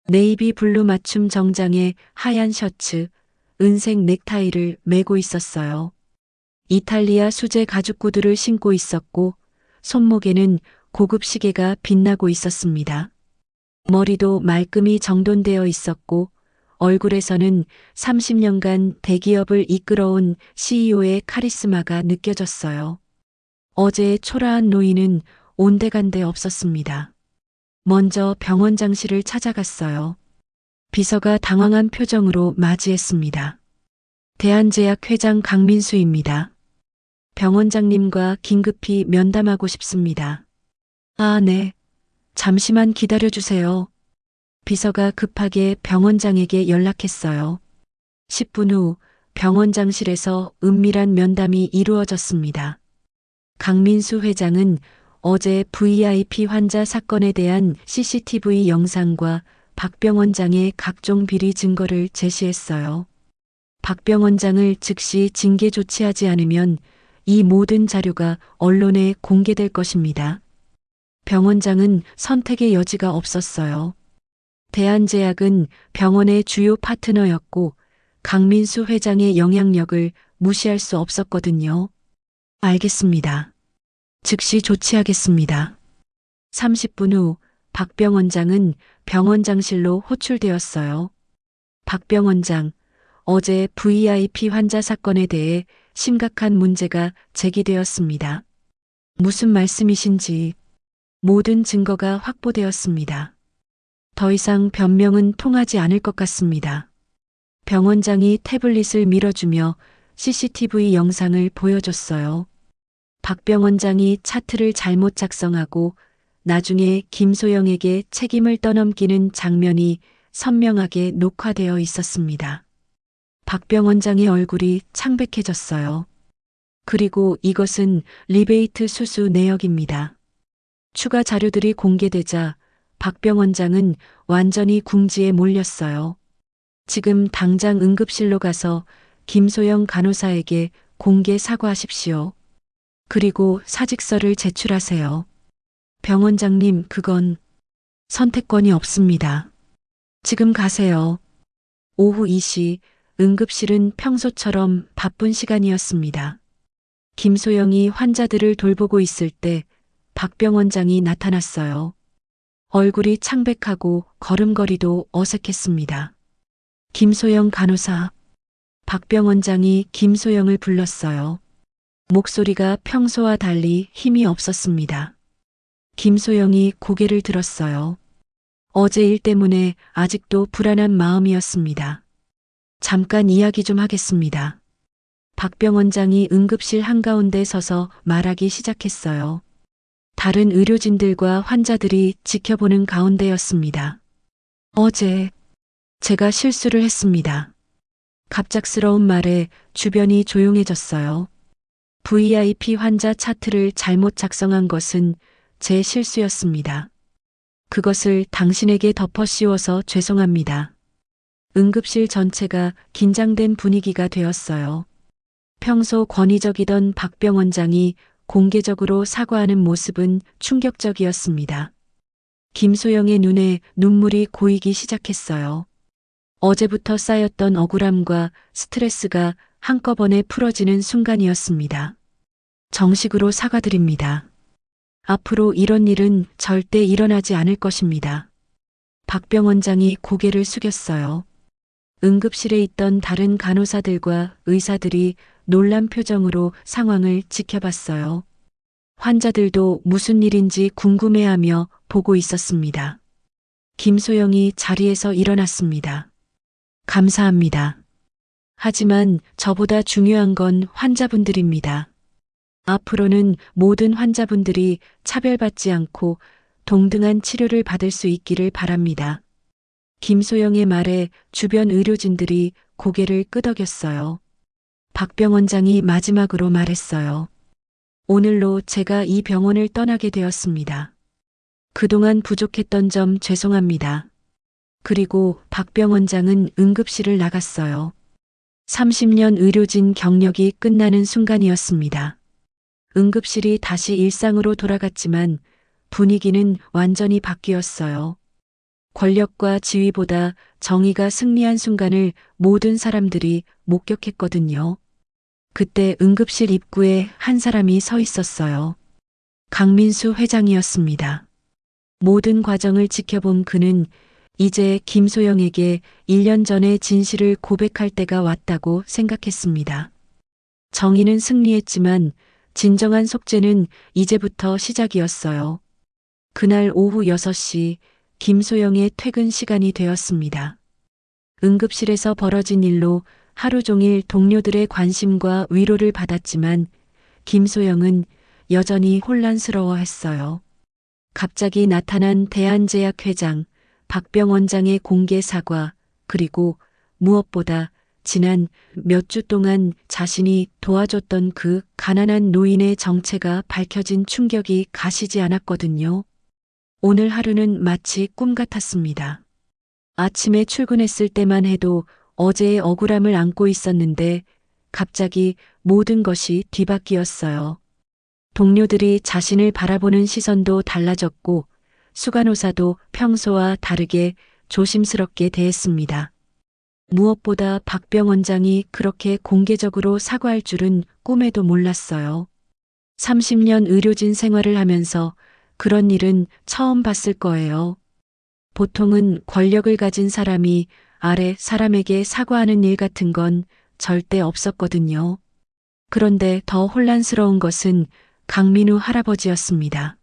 네이비 블루 맞춤 정장에 하얀 셔츠, 은색 넥타이를 메고 있었어요. 이탈리아 수제 가죽 구두를 신고 있었고 손목에는 고급 시계가 빛나고 있었습니다. 머리도 말끔히 정돈되어 있었고 얼굴에서는 30년간 대기업을 이끌어온 CEO의 카리스마가 느껴졌어요. 어제의 초라한 노인은 온데간데 없었습니다. 먼저 병원장실을 찾아갔어요. 비서가 당황한 표정으로 맞이했습니다. 대한제약 회장 강민수입니다. 병원장님과 긴급히 면담하고 싶습니다. 아, 네. 잠시만 기다려주세요. 비서가 급하게 병원장에게 연락했어요. 10분 후 병원장실에서 은밀한 면담이 이루어졌습니다. 강민수 회장은 어제 VIP 환자 사건에 대한 CCTV 영상과 박병 원장의 각종 비리 증거를 제시했어요. 박병 원장을 즉시 징계 조치하지 않으면 이 모든 자료가 언론에 공개될 것입니다. 병 원장은 선택의 여지가 없었어요. 대한제약은 병원의 주요 파트너였고 강민수 회장의 영향력을 무시할 수 없었거든요. 알겠습니다. 즉시 조치하겠습니다. 30분 후 박병 원장은 병원장실로 호출되었어요. 박병 원장, 어제 VIP 환자 사건에 대해 심각한 문제가 제기되었습니다. 무슨 말씀이신지 모든 증거가 확보되었습니다. 더 이상 변명은 통하지 않을 것 같습니다. 병 원장이 태블릿을 밀어주며 CCTV 영상을 보여줬어요. 박병 원장이 차트를 잘못 작성하고 나중에 김소영에게 책임을 떠넘기는 장면이 선명하게 녹화되어 있었습니다. 박병 원장의 얼굴이 창백해졌어요. 그리고 이것은 리베이트 수수 내역입니다. 추가 자료들이 공개되자 박병 원장은 완전히 궁지에 몰렸어요. 지금 당장 응급실로 가서 김소영 간호사에게 공개 사과하십시오. 그리고 사직서를 제출하세요. 병 원장님, 그건 선택권이 없습니다. 지금 가세요. 오후 2시 응급실은 평소처럼 바쁜 시간이었습니다. 김소영이 환자들을 돌보고 있을 때 박병 원장이 나타났어요. 얼굴이 창백하고 걸음걸이도 어색했습니다. 김소영 간호사. 박병 원장이 김소영을 불렀어요. 목소리가 평소와 달리 힘이 없었습니다. 김소영이 고개를 들었어요. 어제 일 때문에 아직도 불안한 마음이었습니다. 잠깐 이야기 좀 하겠습니다. 박병 원장이 응급실 한가운데 서서 말하기 시작했어요. 다른 의료진들과 환자들이 지켜보는 가운데였습니다. 어제 제가 실수를 했습니다. 갑작스러운 말에 주변이 조용해졌어요. VIP 환자 차트를 잘못 작성한 것은 제 실수였습니다. 그것을 당신에게 덮어 씌워서 죄송합니다. 응급실 전체가 긴장된 분위기가 되었어요. 평소 권위적이던 박병 원장이 공개적으로 사과하는 모습은 충격적이었습니다. 김소영의 눈에 눈물이 고이기 시작했어요. 어제부터 쌓였던 억울함과 스트레스가 한꺼번에 풀어지는 순간이었습니다. 정식으로 사과드립니다. 앞으로 이런 일은 절대 일어나지 않을 것입니다. 박병 원장이 고개를 숙였어요. 응급실에 있던 다른 간호사들과 의사들이 놀란 표정으로 상황을 지켜봤어요. 환자들도 무슨 일인지 궁금해하며 보고 있었습니다. 김소영이 자리에서 일어났습니다. 감사합니다. 하지만 저보다 중요한 건 환자분들입니다. 앞으로는 모든 환자분들이 차별받지 않고 동등한 치료를 받을 수 있기를 바랍니다. 김소영의 말에 주변 의료진들이 고개를 끄덕였어요. 박병 원장이 마지막으로 말했어요. 오늘로 제가 이 병원을 떠나게 되었습니다. 그동안 부족했던 점 죄송합니다. 그리고 박병 원장은 응급실을 나갔어요. 30년 의료진 경력이 끝나는 순간이었습니다. 응급실이 다시 일상으로 돌아갔지만 분위기는 완전히 바뀌었어요. 권력과 지위보다 정의가 승리한 순간을 모든 사람들이 목격했거든요. 그때 응급실 입구에 한 사람이 서 있었어요. 강민수 회장이었습니다. 모든 과정을 지켜본 그는 이제 김소영에게 1년 전의 진실을 고백할 때가 왔다고 생각했습니다. 정의는 승리했지만 진정한 속죄는 이제부터 시작이었어요. 그날 오후 6시 김소영의 퇴근 시간이 되었습니다. 응급실에서 벌어진 일로 하루 종일 동료들의 관심과 위로를 받았지만 김소영은 여전히 혼란스러워했어요. 갑자기 나타난 대한제약 회장 박병 원장의 공개 사과, 그리고 무엇보다 지난 몇 주 동안 자신이 도와줬던 그 가난한 노인의 정체가 밝혀진 충격이 가시지 않았거든요. 오늘 하루는 마치 꿈 같았습니다. 아침에 출근했을 때만 해도 어제의 억울함을 안고 있었는데 갑자기 모든 것이 뒤바뀌었어요. 동료들이 자신을 바라보는 시선도 달라졌고 수간호사도 평소와 다르게 조심스럽게 대했습니다. 무엇보다 박병 원장이 그렇게 공개적으로 사과할 줄은 꿈에도 몰랐어요. 30년 의료진 생활을 하면서 그런 일은 처음 봤을 거예요. 보통은 권력을 가진 사람이 아래 사람에게 사과하는 일 같은 건 절대 없었거든요. 그런데 더 혼란스러운 것은 강민우 할아버지였습니다.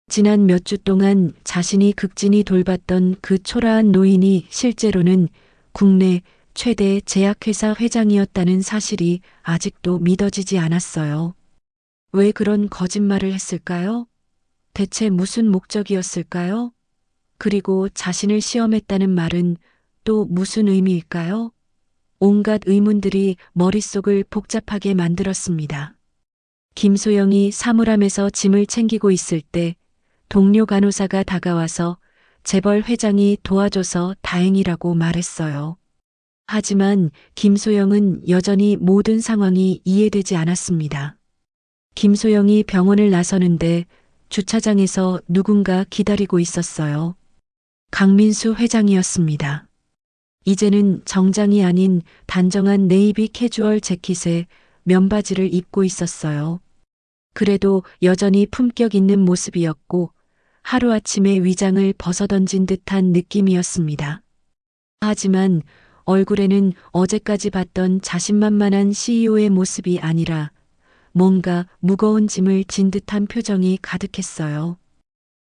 지난 몇 주 동안 자신이 극진히 돌봤던 그 초라한 노인이 실제로는 국내 최대 제약회사 회장이었다는 사실이 아직도 믿어지지 않았어요. 왜 그런 거짓말을 했을까요? 대체 무슨 목적이었을까요? 그리고 자신을 시험했다는 말은 또 무슨 의미일까요? 온갖 의문들이 머릿속을 복잡하게 만들었습니다. 김소영이 사물함에서 짐을 챙기고 있을 때 동료 간호사가 다가와서 재벌 회장이 도와줘서 다행이라고 말했어요. 하지만 김소영은 여전히 모든 상황이 이해되지 않았습니다. 김소영이 병원을 나서는데 주차장에서 누군가 기다리고 있었어요. 강민수 회장이었습니다. 이제는 정장이 아닌 단정한 네이비 캐주얼 재킷에 면바지를 입고 있었어요. 그래도 여전히 품격 있는 모습이었고 하루아침에 위장을 벗어던진 듯한 느낌이었습니다. 하지만 얼굴에는 어제까지 봤던 자신만만한 CEO의 모습이 아니라 뭔가 무거운 짐을 진 듯한 표정이 가득했어요.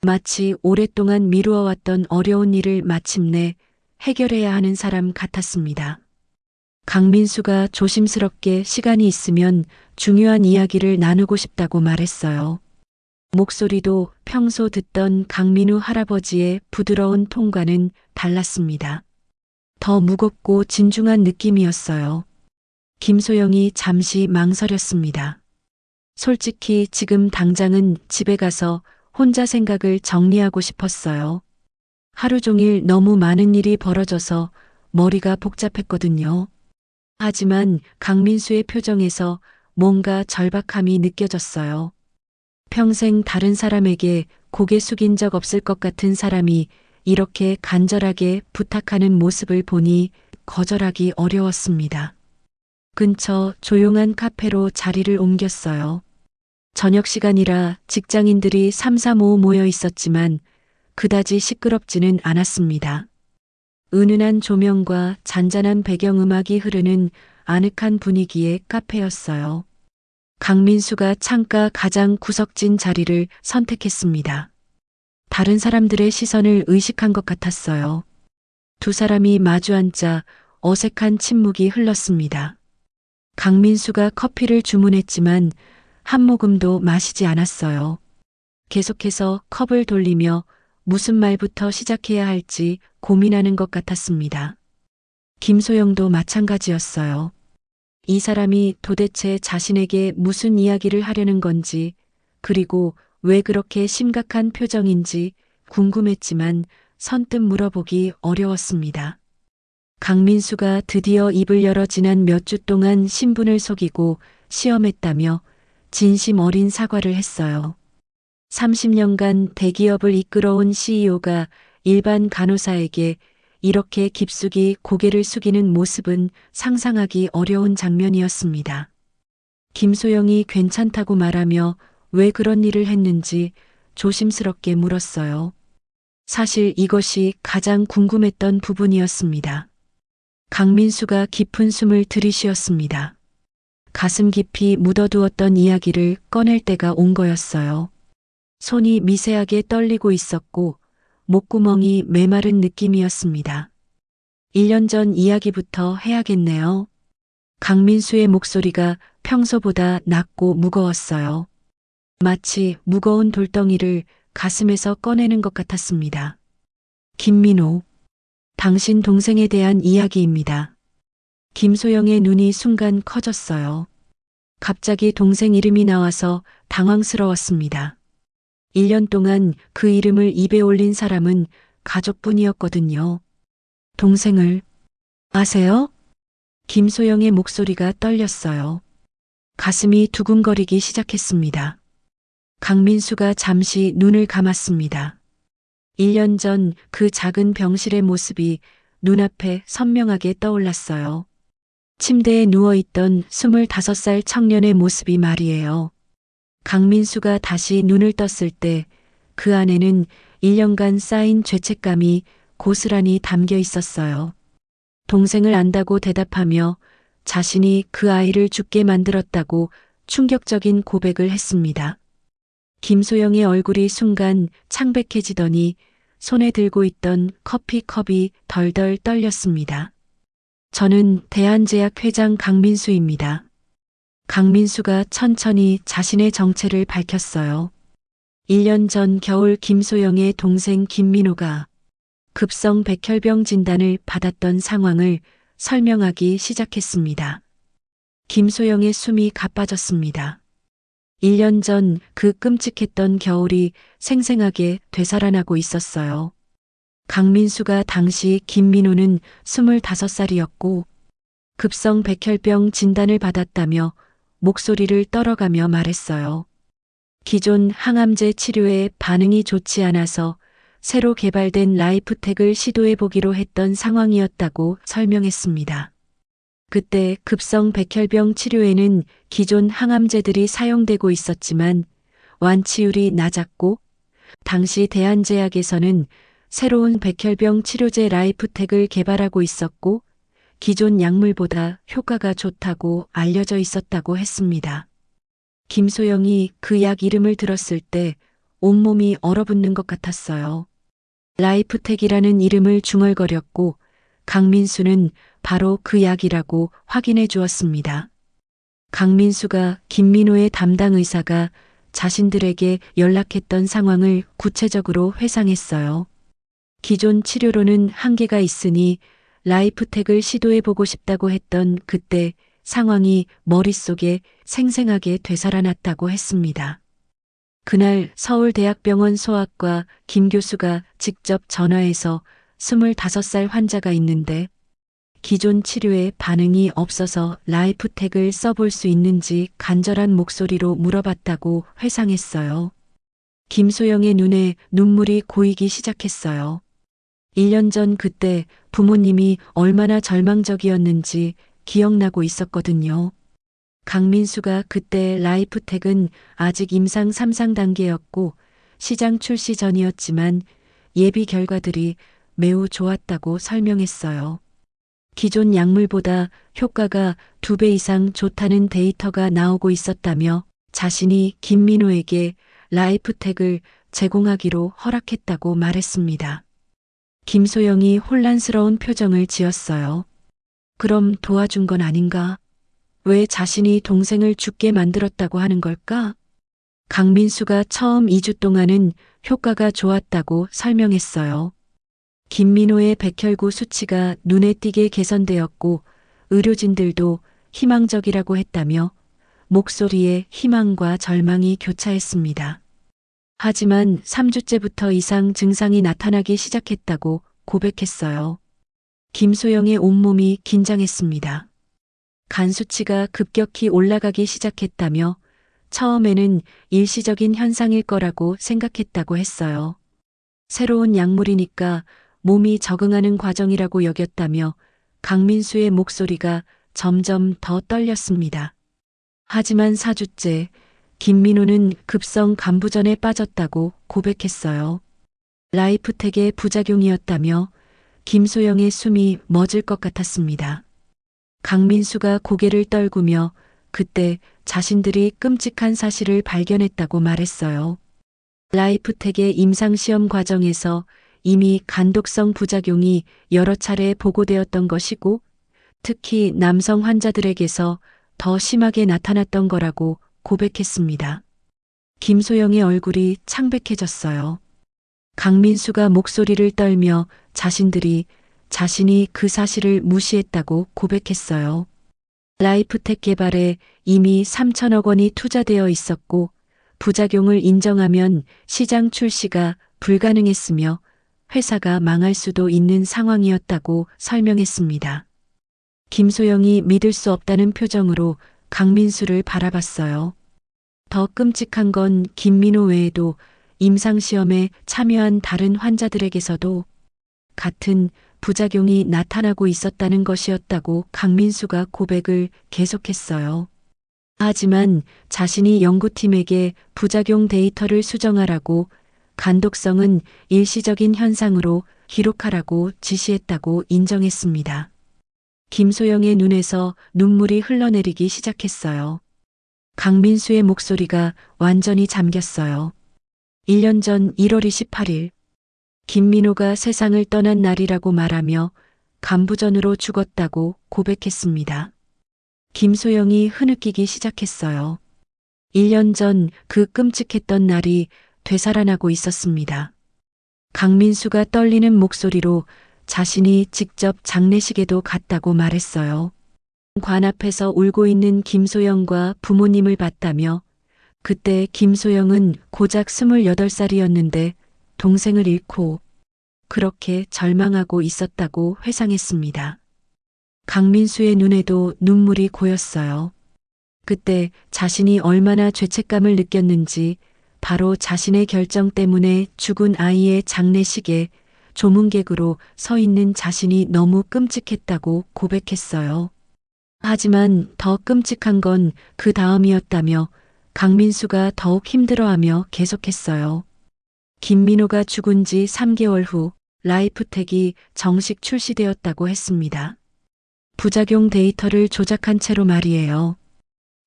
마치 오랫동안 미루어왔던 어려운 일을 마침내 해결해야 하는 사람 같았습니다. 강민수가 조심스럽게 시간이 있으면 중요한 이야기를 나누고 싶다고 말했어요. 목소리도 평소 듣던 강민우 할아버지의 부드러운 톤과는 달랐습니다. 더 무겁고 진중한 느낌이었어요. 김소영이 잠시 망설였습니다. 솔직히 지금 당장은 집에 가서 혼자 생각을 정리하고 싶었어요. 하루 종일 너무 많은 일이 벌어져서 머리가 복잡했거든요. 하지만 강민수의 표정에서 뭔가 절박함이 느껴졌어요. 평생 다른 사람에게 고개 숙인 적 없을 것 같은 사람이 이렇게 간절하게 부탁하는 모습을 보니 거절하기 어려웠습니다. 근처 조용한 카페로 자리를 옮겼어요. 저녁 시간이라 직장인들이 삼삼오오 모여 있었지만 그다지 시끄럽지는 않았습니다. 은은한 조명과 잔잔한 배경음악이 흐르는 아늑한 분위기의 카페였어요. 강민수가 창가 가장 구석진 자리를 선택했습니다. 다른 사람들의 시선을 의식한 것 같았어요. 두 사람이 마주 앉자 어색한 침묵이 흘렀습니다. 강민수가 커피를 주문했지만 한 모금도 마시지 않았어요. 계속해서 컵을 돌리며 무슨 말부터 시작해야 할지 고민하는 것 같았습니다. 김소영도 마찬가지였어요. 이 사람이 도대체 자신에게 무슨 이야기를 하려는 건지, 그리고 왜 그렇게 심각한 표정인지 궁금했지만 선뜻 물어보기 어려웠습니다. 강민수가 드디어 입을 열어 지난 몇 주 동안 신분을 속이고 시험했다며 진심 어린 사과를 했어요. 30년간 대기업을 이끌어온 CEO가 일반 간호사에게 이렇게 깊숙이 고개를 숙이는 모습은 상상하기 어려운 장면이었습니다. 김소영이 괜찮다고 말하며 왜 그런 일을 했는지 조심스럽게 물었어요. 사실 이것이 가장 궁금했던 부분이었습니다. 강민수가 깊은 숨을 들이쉬었습니다. 가슴 깊이 묻어두었던 이야기를 꺼낼 때가 온 거였어요. 손이 미세하게 떨리고 있었고 목구멍이 메마른 느낌이었습니다. 1년 전 이야기부터 해야겠네요. 강민수의 목소리가 평소보다 낮고 무거웠어요. 마치 무거운 돌덩이를 가슴에서 꺼내는 것 같았습니다. 김민호, 당신 동생에 대한 이야기입니다. 김소영의 눈이 순간 커졌어요. 갑자기 동생 이름이 나와서 당황스러웠습니다. 1년 동안 그 이름을 입에 올린 사람은 가족뿐이었거든요. 동생을 아세요? 김소영의 목소리가 떨렸어요. 가슴이 두근거리기 시작했습니다. 강민수가 잠시 눈을 감았습니다. 1년 전 그 작은 병실의 모습이 눈앞에 선명하게 떠올랐어요. 침대에 누워있던 25살 청년의 모습이 말이에요. 강민수가 다시 눈을 떴을 때 그 안에는 1년간 쌓인 죄책감이 고스란히 담겨 있었어요. 동생을 안다고 대답하며 자신이 그 아이를 죽게 만들었다고 충격적인 고백을 했습니다. 김소영의 얼굴이 순간 창백해지더니 손에 들고 있던 커피컵이 덜덜 떨렸습니다. 저는 대한제약 회장 강민수입니다. 강민수가 천천히 자신의 정체를 밝혔어요. 1년 전 겨울 김소영의 동생 김민호가 급성 백혈병 진단을 받았던 상황을 설명하기 시작했습니다. 김소영의 숨이 가빠졌습니다. 1년 전 그 끔찍했던 겨울이 생생하게 되살아나고 있었어요. 강민수가 당시 김민호는 25살이었고 급성 백혈병 진단을 받았다며 목소리를 떨어가며 말했어요. 기존 항암제 치료에 반응이 좋지 않아서 새로 개발된 라이프텍을 시도해보기로 했던 상황이었다고 설명했습니다. 그때 급성 백혈병 치료에는 기존 항암제들이 사용되고 있었지만 완치율이 낮았고 당시 대한제약에서는 새로운 백혈병 치료제 라이프텍을 개발하고 있었고 기존 약물보다 효과가 좋다고 알려져 있었다고 했습니다. 김소영이 그 약 이름을 들었을 때 온몸이 얼어붙는 것 같았어요. 라이프텍이라는 이름을 중얼거렸고 강민수는 바로 그 약이라고 확인해 주었습니다. 강민수가 김민호의 담당 의사가 자신들에게 연락했던 상황을 구체적으로 회상했어요. 기존 치료로는 한계가 있으니 라이프텍을 시도해보고 싶다고 했던 그때 상황이 머릿속에 생생하게 되살아났다고 했습니다. 그날 서울대학병원 소아과 김 교수가 직접 전화해서 25살 환자가 있는데 기존 치료에 반응이 없어서 라이프텍을 써볼 수 있는지 간절한 목소리로 물어봤다고 회상했어요. 김소영의 눈에 눈물이 고이기 시작했어요. 1년 전 그때 부모님이 얼마나 절망적이었는지 기억나고 있었거든요. 강민수가 그때 라이프텍은 아직 임상 3상 단계였고 시장 출시 전이었지만 예비 결과들이 매우 좋았다고 설명했어요. 기존 약물보다 효과가 2배 이상 좋다는 데이터가 나오고 있었다며 자신이 김민호에게 라이프텍을 제공하기로 허락했다고 말했습니다. 김소영이 혼란스러운 표정을 지었어요. 그럼 도와준 건 아닌가? 왜 자신이 동생을 죽게 만들었다고 하는 걸까? 강민수가 처음 2주 동안은 효과가 좋았다고 설명했어요. 김민호의 백혈구 수치가 눈에 띄게 개선되었고 의료진들도 희망적이라고 했다며 목소리에 희망과 절망이 교차했습니다. 하지만 3주째부터 이상 증상이 나타나기 시작했다고 고백했어요. 김소영의 온몸이 긴장했습니다. 간 수치가 급격히 올라가기 시작했다며 처음에는 일시적인 현상일 거라고 생각했다고 했어요. 새로운 약물이니까 몸이 적응하는 과정이라고 여겼다며 강민수의 목소리가 점점 더 떨렸습니다. 하지만 4주째 김민호는 급성 간부전에 빠졌다고 고백했어요. 라이프텍의 부작용이었다며 김소영의 숨이 멎을 것 같았습니다. 강민수가 고개를 떨구며 그때 자신들이 끔찍한 사실을 발견했다고 말했어요. 라이프텍의 임상시험 과정에서 이미 간독성 부작용이 여러 차례 보고되었던 것이고 특히 남성 환자들에게서 더 심하게 나타났던 거라고 고백했습니다. 김소영의 얼굴이 창백해졌어요. 강민수가 목소리를 떨며 자신이 그 사실을 무시했다고 고백했어요. 라이프텍 개발에 이미 3천억 원이 투자되어 있었고 부작용을 인정하면 시장 출시가 불가능했으며 회사가 망할 수도 있는 상황이었다고 설명했습니다. 김소영이 믿을 수 없다는 표정으로 강민수를 바라봤어요. 더 끔찍한 건 김민호 외에도 임상시험에 참여한 다른 환자들에게서도 같은 부작용이 나타나고 있었다는 것이었다고 강민수가 고백을 계속했어요. 하지만 자신이 연구팀에게 부작용 데이터를 수정하라고 간독성은 일시적인 현상으로 기록하라고 지시했다고 인정했습니다. 김소영의 눈에서 눈물이 흘러내리기 시작했어요. 강민수의 목소리가 완전히 잠겼어요. 1년 전 1월 28일 김민호가 세상을 떠난 날이라고 말하며 간부전으로 죽었다고 고백했습니다. 김소영이 흐느끼기 시작했어요. 1년 전 그 끔찍했던 날이 되살아나고 있었습니다. 강민수가 떨리는 목소리로 자신이 직접 장례식에도 갔다고 말했어요. 관 앞에서 울고 있는 김소영과 부모님을 봤다며 그때 김소영은 고작 28살이었는데 동생을 잃고 그렇게 절망하고 있었다고 회상했습니다. 강민수의 눈에도 눈물이 고였어요. 그때 자신이 얼마나 죄책감을 느꼈는지 바로 자신의 결정 때문에 죽은 아이의 장례식에 조문객으로 서 있는 자신이 너무 끔찍했다고 고백했어요. 하지만 더 끔찍한 건 그 다음이었다며 강민수가 더욱 힘들어하며 계속했어요. 김민호가 죽은 지 3개월 후 라이프텍이 정식 출시되었다고 했습니다. 부작용 데이터를 조작한 채로 말이에요.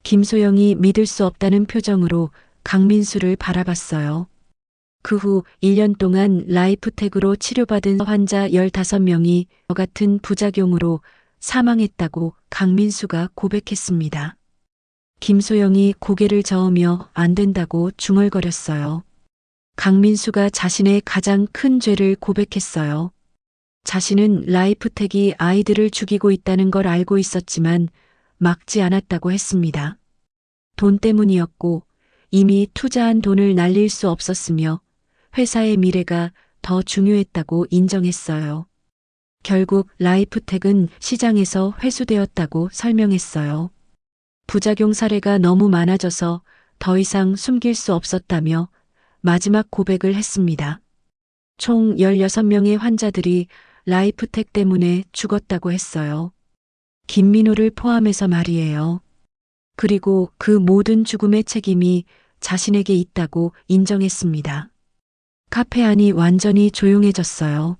김소영이 믿을 수 없다는 표정으로 강민수를 바라봤어요. 그 후 1년 동안 라이프텍으로 치료받은 환자 15명이 같은 부작용으로 사망했다고 강민수가 고백했습니다. 김소영이 고개를 저으며 안 된다고 중얼거렸어요. 강민수가 자신의 가장 큰 죄를 고백했어요. 자신은 라이프텍이 아이들을 죽이고 있다는 걸 알고 있었지만 막지 않았다고 했습니다. 돈 때문이었고 이미 투자한 돈을 날릴 수 없었으며 회사의 미래가 더 중요했다고 인정했어요. 결국 라이프텍은 시장에서 회수되었다고 설명했어요. 부작용 사례가 너무 많아져서 더 이상 숨길 수 없었다며 마지막 고백을 했습니다. 총 16명의 환자들이 라이프텍 때문에 죽었다고 했어요. 김민호를 포함해서 말이에요. 그리고 그 모든 죽음의 책임이 자신에게 있다고 인정했습니다. 카페 안이 완전히 조용해졌어요.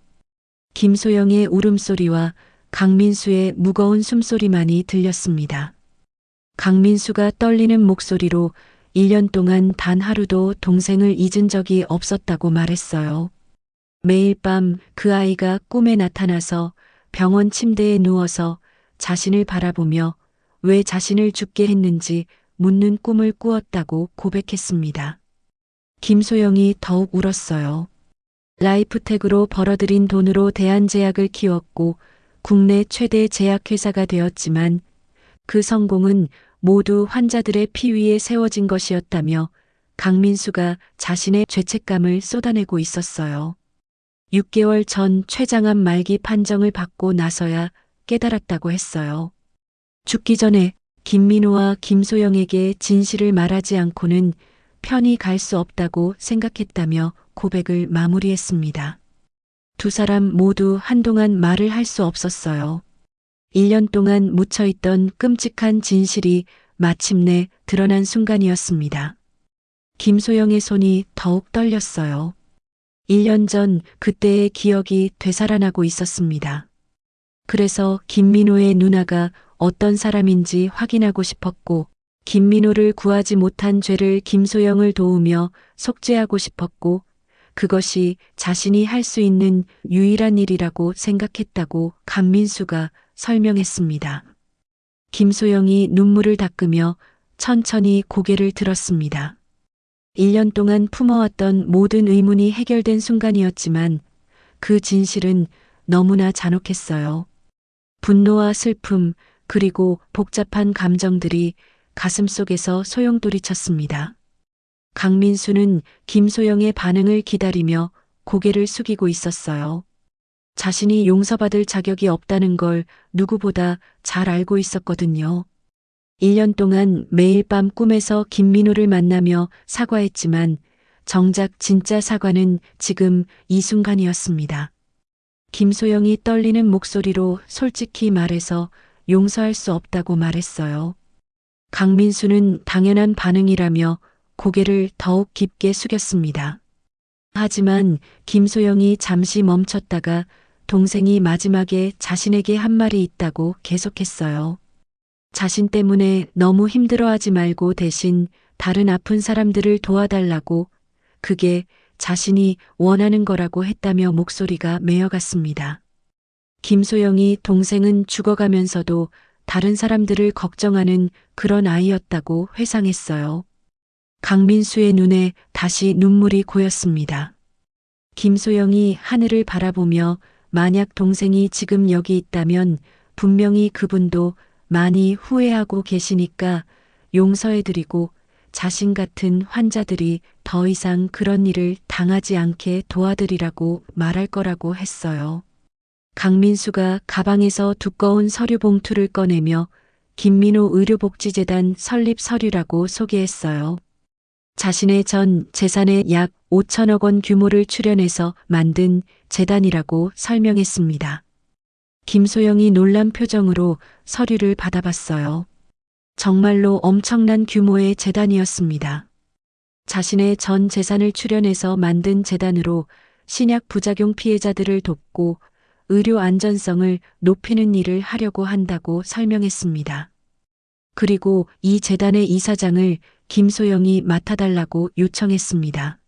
김소영의 울음소리와 강민수의 무거운 숨소리만이 들렸습니다. 강민수가 떨리는 목소리로 1년 동안 단 하루도 동생을 잊은 적이 없었다고 말했어요. 매일 밤 그 아이가 꿈에 나타나서 병원 침대에 누워서 자신을 바라보며 왜 자신을 죽게 했는지 묻는 꿈을 꾸었다고 고백했습니다. 김소영이 더욱 울었어요. 라이프텍으로 벌어들인 돈으로 대한제약을 키웠고 국내 최대 제약회사가 되었지만 그 성공은 모두 환자들의 피 위에 세워진 것이었다며 강민수가 자신의 죄책감을 쏟아내고 있었어요. 6개월 전 췌장암 말기 판정을 받고 나서야 깨달았다고 했어요. 죽기 전에 김민호와 김소영에게 진실을 말하지 않고는 편히 갈 수 없다고 생각했다며 고백을 마무리했습니다. 두 사람 모두 한동안 말을 할 수 없었어요. 1년 동안 묻혀있던 끔찍한 진실이 마침내 드러난 순간이었습니다. 김소영의 손이 더욱 떨렸어요. 1년 전 그때의 기억이 되살아나고 있었습니다. 그래서 김민호의 누나가 어떤 사람인지 확인하고 싶었고, 김민호를 구하지 못한 죄를 김소영을 도우며 속죄하고 싶었고, 그것이 자신이 할 수 있는 유일한 일이라고 생각했다고 강민수가 설명했습니다. 김소영이 눈물을 닦으며 천천히 고개를 들었습니다. 1년 동안 품어왔던 모든 의문이 해결된 순간이었지만 그 진실은 너무나 잔혹했어요. 분노와 슬픔 그리고 복잡한 감정들이 가슴속에서 소용돌이쳤습니다. 강민수는 김소영의 반응을 기다리며 고개를 숙이고 있었어요. 자신이 용서받을 자격이 없다는 걸 누구보다 잘 알고 있었거든요. 1년 동안 매일 밤 꿈에서 김민호를 만나며 사과했지만 정작 진짜 사과는 지금 이 순간이었습니다. 김소영이 떨리는 목소리로 솔직히 말해서 용서할 수 없다고 말했어요. 강민수는 당연한 반응이라며 고개를 더욱 깊게 숙였습니다. 하지만 김소영이 잠시 멈췄다가 동생이 마지막에 자신에게 한 말이 있다고 계속했어요. 자신 때문에 너무 힘들어하지 말고 대신 다른 아픈 사람들을 도와달라고, 그게 자신이 원하는 거라고 했다며 목소리가 메어갔습니다. 김소영이 동생은 죽어가면서도 다른 사람들을 걱정하는 그런 아이였다고 회상했어요. 강민수의 눈에 다시 눈물이 고였습니다. 김소영이 하늘을 바라보며 만약 동생이 지금 여기 있다면 분명히 그분도 많이 후회하고 계시니까 용서해드리고 자신 같은 환자들이 더 이상 그런 일을 당하지 않게 도와드리라고 말할 거라고 했어요. 강민수가 가방에서 두꺼운 서류 봉투를 꺼내며 김민호 의료복지재단 설립 서류라고 소개했어요. 자신의 전 재산의 약 5천억 원 규모를 출연해서 만든 재단이라고 설명했습니다. 김소영이 놀란 표정으로 서류를 받아봤어요. 정말로 엄청난 규모의 재단이었습니다. 자신의 전 재산을 출연해서 만든 재단으로 신약 부작용 피해자들을 돕고 의료 안전성을 높이는 일을 하려고 한다고 설명했습니다. 그리고 이 재단의 이사장을 김소영이 맡아달라고 요청했습니다.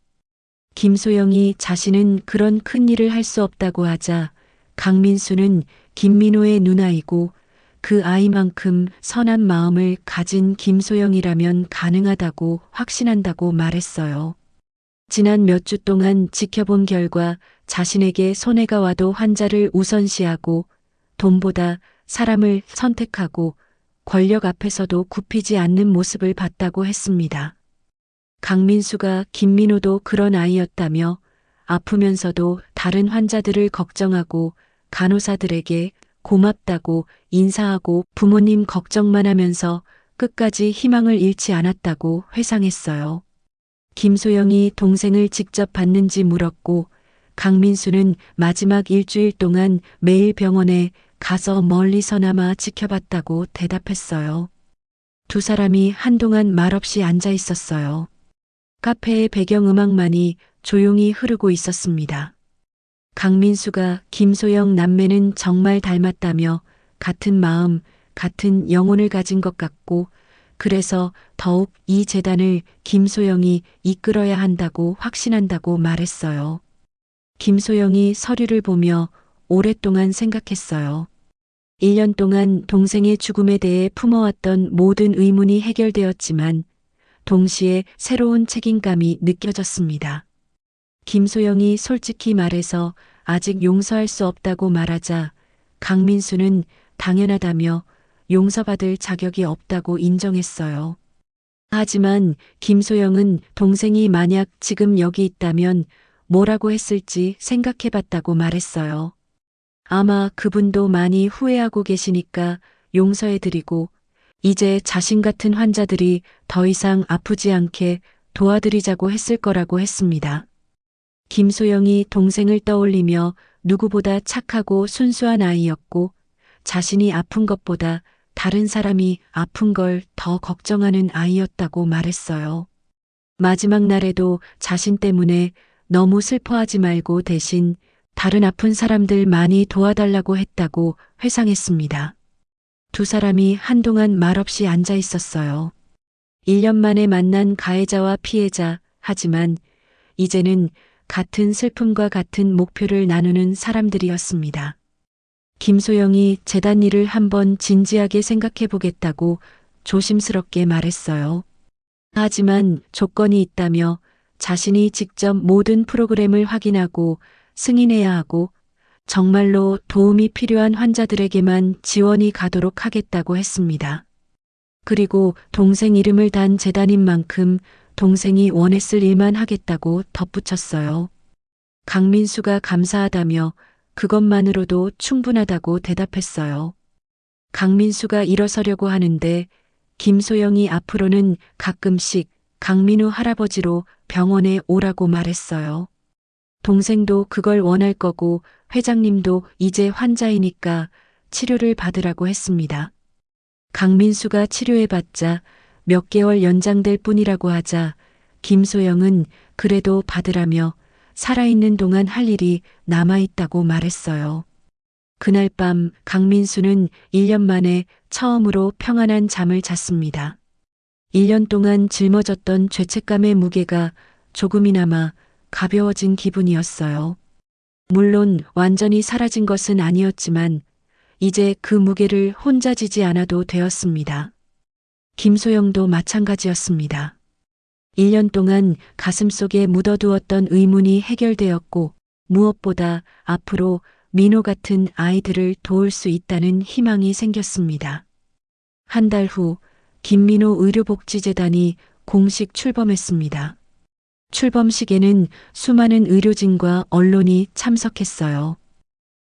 김소영이 자신은 그런 큰 일을 할 수 없다고 하자 강민수는 김민호의 누나이고 그 아이만큼 선한 마음을 가진 김소영이라면 가능하다고 확신한다고 말했어요. 지난 몇 주 동안 지켜본 결과 자신에게 손해가 와도 환자를 우선시하고 돈보다 사람을 선택하고 권력 앞에서도 굽히지 않는 모습을 봤다고 했습니다. 강민수가 김민호도 그런 아이였다며 아프면서도 다른 환자들을 걱정하고 간호사들에게 고맙다고 인사하고 부모님 걱정만 하면서 끝까지 희망을 잃지 않았다고 회상했어요. 김소영이 동생을 직접 봤는지 물었고 강민수는 마지막 일주일 동안 매일 병원에 가서 멀리서나마 지켜봤다고 대답했어요. 두 사람이 한동안 말없이 앉아 있었어요. 카페의 배경음악만이 조용히 흐르고 있었습니다. 강민수가 김소영 남매는 정말 닮았다며 같은 마음, 같은 영혼을 가진 것 같고 그래서 더욱 이 재단을 김소영이 이끌어야 한다고 확신한다고 말했어요. 김소영이 서류를 보며 오랫동안 생각했어요. 1년 동안 동생의 죽음에 대해 품어왔던 모든 의문이 해결되었지만 동시에 새로운 책임감이 느껴졌습니다. 김소영이 솔직히 말해서 아직 용서할 수 없다고 말하자 강민수는 당연하다며 용서받을 자격이 없다고 인정했어요. 하지만 김소영은 동생이 만약 지금 여기 있다면 뭐라고 했을지 생각해봤다고 말했어요. 아마 그분도 많이 후회하고 계시니까 용서해드리고 이제 자신 같은 환자들이 더 이상 아프지 않게 도와드리자고 했을 거라고 했습니다. 김소영이 동생을 떠올리며 누구보다 착하고 순수한 아이였고 자신이 아픈 것보다 다른 사람이 아픈 걸 더 걱정하는 아이였다고 말했어요. 마지막 날에도 자신 때문에 너무 슬퍼하지 말고 대신 다른 아픈 사람들 많이 도와달라고 했다고 회상했습니다. 두 사람이 한동안 말없이 앉아 있었어요. 1년 만에 만난 가해자와 피해자, 하지만 이제는 같은 슬픔과 같은 목표를 나누는 사람들이었습니다. 김소영이 재단 일을 한번 진지하게 생각해 보겠다고 조심스럽게 말했어요. 하지만 조건이 있다며 자신이 직접 모든 프로그램을 확인하고 승인해야 하고 정말로 도움이 필요한 환자들에게만 지원이 가도록 하겠다고 했습니다. 그리고 동생 이름을 단 재단인 만큼 동생이 원했을 일만 하겠다고 덧붙였어요. 강민수가 감사하다며 그것만으로도 충분하다고 대답했어요. 강민수가 일어서려고 하는데 김소영이 앞으로는 가끔씩 강민우 할아버지로 병원에 오라고 말했어요. 동생도 그걸 원할 거고 회장님도 이제 환자이니까 치료를 받으라고 했습니다. 강민수가 치료해봤자 몇 개월 연장될 뿐이라고 하자 김소영은 그래도 받으라며 살아있는 동안 할 일이 남아있다고 말했어요. 그날 밤 강민수는 1년 만에 처음으로 평안한 잠을 잤습니다. 1년 동안 짊어졌던 죄책감의 무게가 조금이나마 가벼워진 기분이었어요. 물론 완전히 사라진 것은 아니었지만 이제 그 무게를 혼자 지지 않아도 되었습니다. 김소영도 마찬가지였습니다. 1년 동안 가슴속에 묻어두었던 의문이 해결되었고 무엇보다 앞으로 민호 같은 아이들을 도울 수 있다는 희망이 생겼습니다. 한 달 후 김민호 의료복지재단이 공식 출범했습니다. 출범식에는 수많은 의료진과 언론이 참석했어요.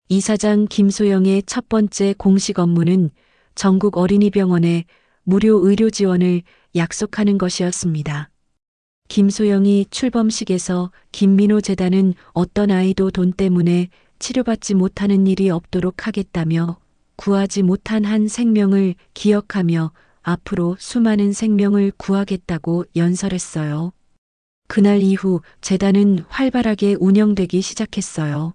이사장 김소영의 첫 번째 공식 업무는 전국 어린이병원에 무료 의료 지원을 약속하는 것이었습니다. 김소영이 출범식에서 김민호 재단은 어떤 아이도 돈 때문에 치료받지 못하는 일이 없도록 하겠다며 구하지 못한 한 생명을 기억하며 앞으로 수많은 생명을 구하겠다고 연설했어요. 그날 이후 재단은 활발하게 운영되기 시작했어요.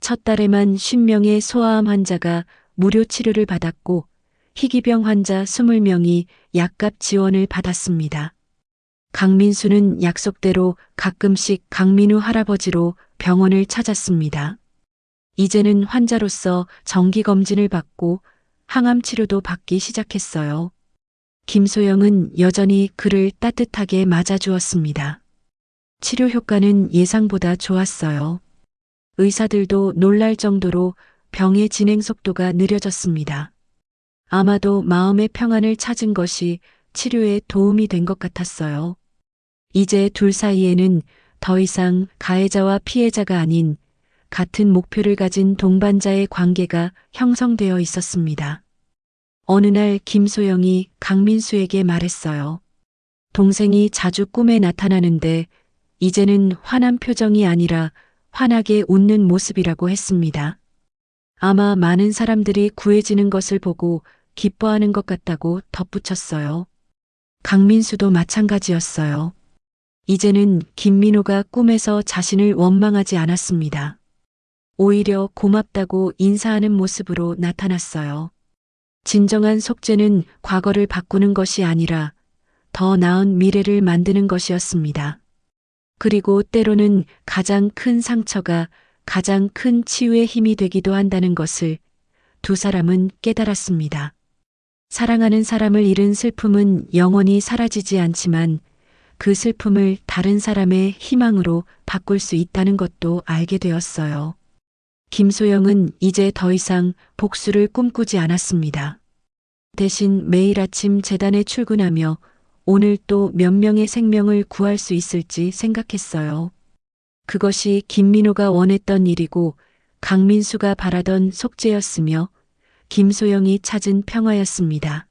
첫 달에만 50명의 소아암 환자가 무료 치료를 받았고 희귀병 환자 20명이 약값 지원을 받았습니다. 강민수는 약속대로 가끔씩 강민우 할아버지로 병원을 찾았습니다. 이제는 환자로서 정기검진을 받고 항암 치료도 받기 시작했어요. 김소영은 여전히 그를 따뜻하게 맞아주었습니다. 치료 효과는 예상보다 좋았어요. 의사들도 놀랄 정도로 병의 진행 속도가 느려졌습니다. 아마도 마음의 평안을 찾은 것이 치료에 도움이 된 것 같았어요. 이제 둘 사이에는 더 이상 가해자와 피해자가 아닌 같은 목표를 가진 동반자의 관계가 형성되어 있었습니다. 어느 날 김소영이 강민수에게 말했어요. 동생이 자주 꿈에 나타나는데 이제는 화난 표정이 아니라 환하게 웃는 모습이라고 했습니다. 아마 많은 사람들이 구해지는 것을 보고 기뻐하는 것 같다고 덧붙였어요. 강민수도 마찬가지였어요. 이제는 김민호가 꿈에서 자신을 원망하지 않았습니다. 오히려 고맙다고 인사하는 모습으로 나타났어요. 진정한 속죄는 과거를 바꾸는 것이 아니라 더 나은 미래를 만드는 것이었습니다. 그리고 때로는 가장 큰 상처가 가장 큰 치유의 힘이 되기도 한다는 것을 두 사람은 깨달았습니다. 사랑하는 사람을 잃은 슬픔은 영원히 사라지지 않지만 그 슬픔을 다른 사람의 희망으로 바꿀 수 있다는 것도 알게 되었어요. 김소영은 이제 더 이상 복수를 꿈꾸지 않았습니다. 대신 매일 아침 재단에 출근하며 오늘 또 몇 명의 생명을 구할 수 있을지 생각했어요. 그것이 김민호가 원했던 일이고 강민수가 바라던 속죄였으며 김소영이 찾은 평화였습니다.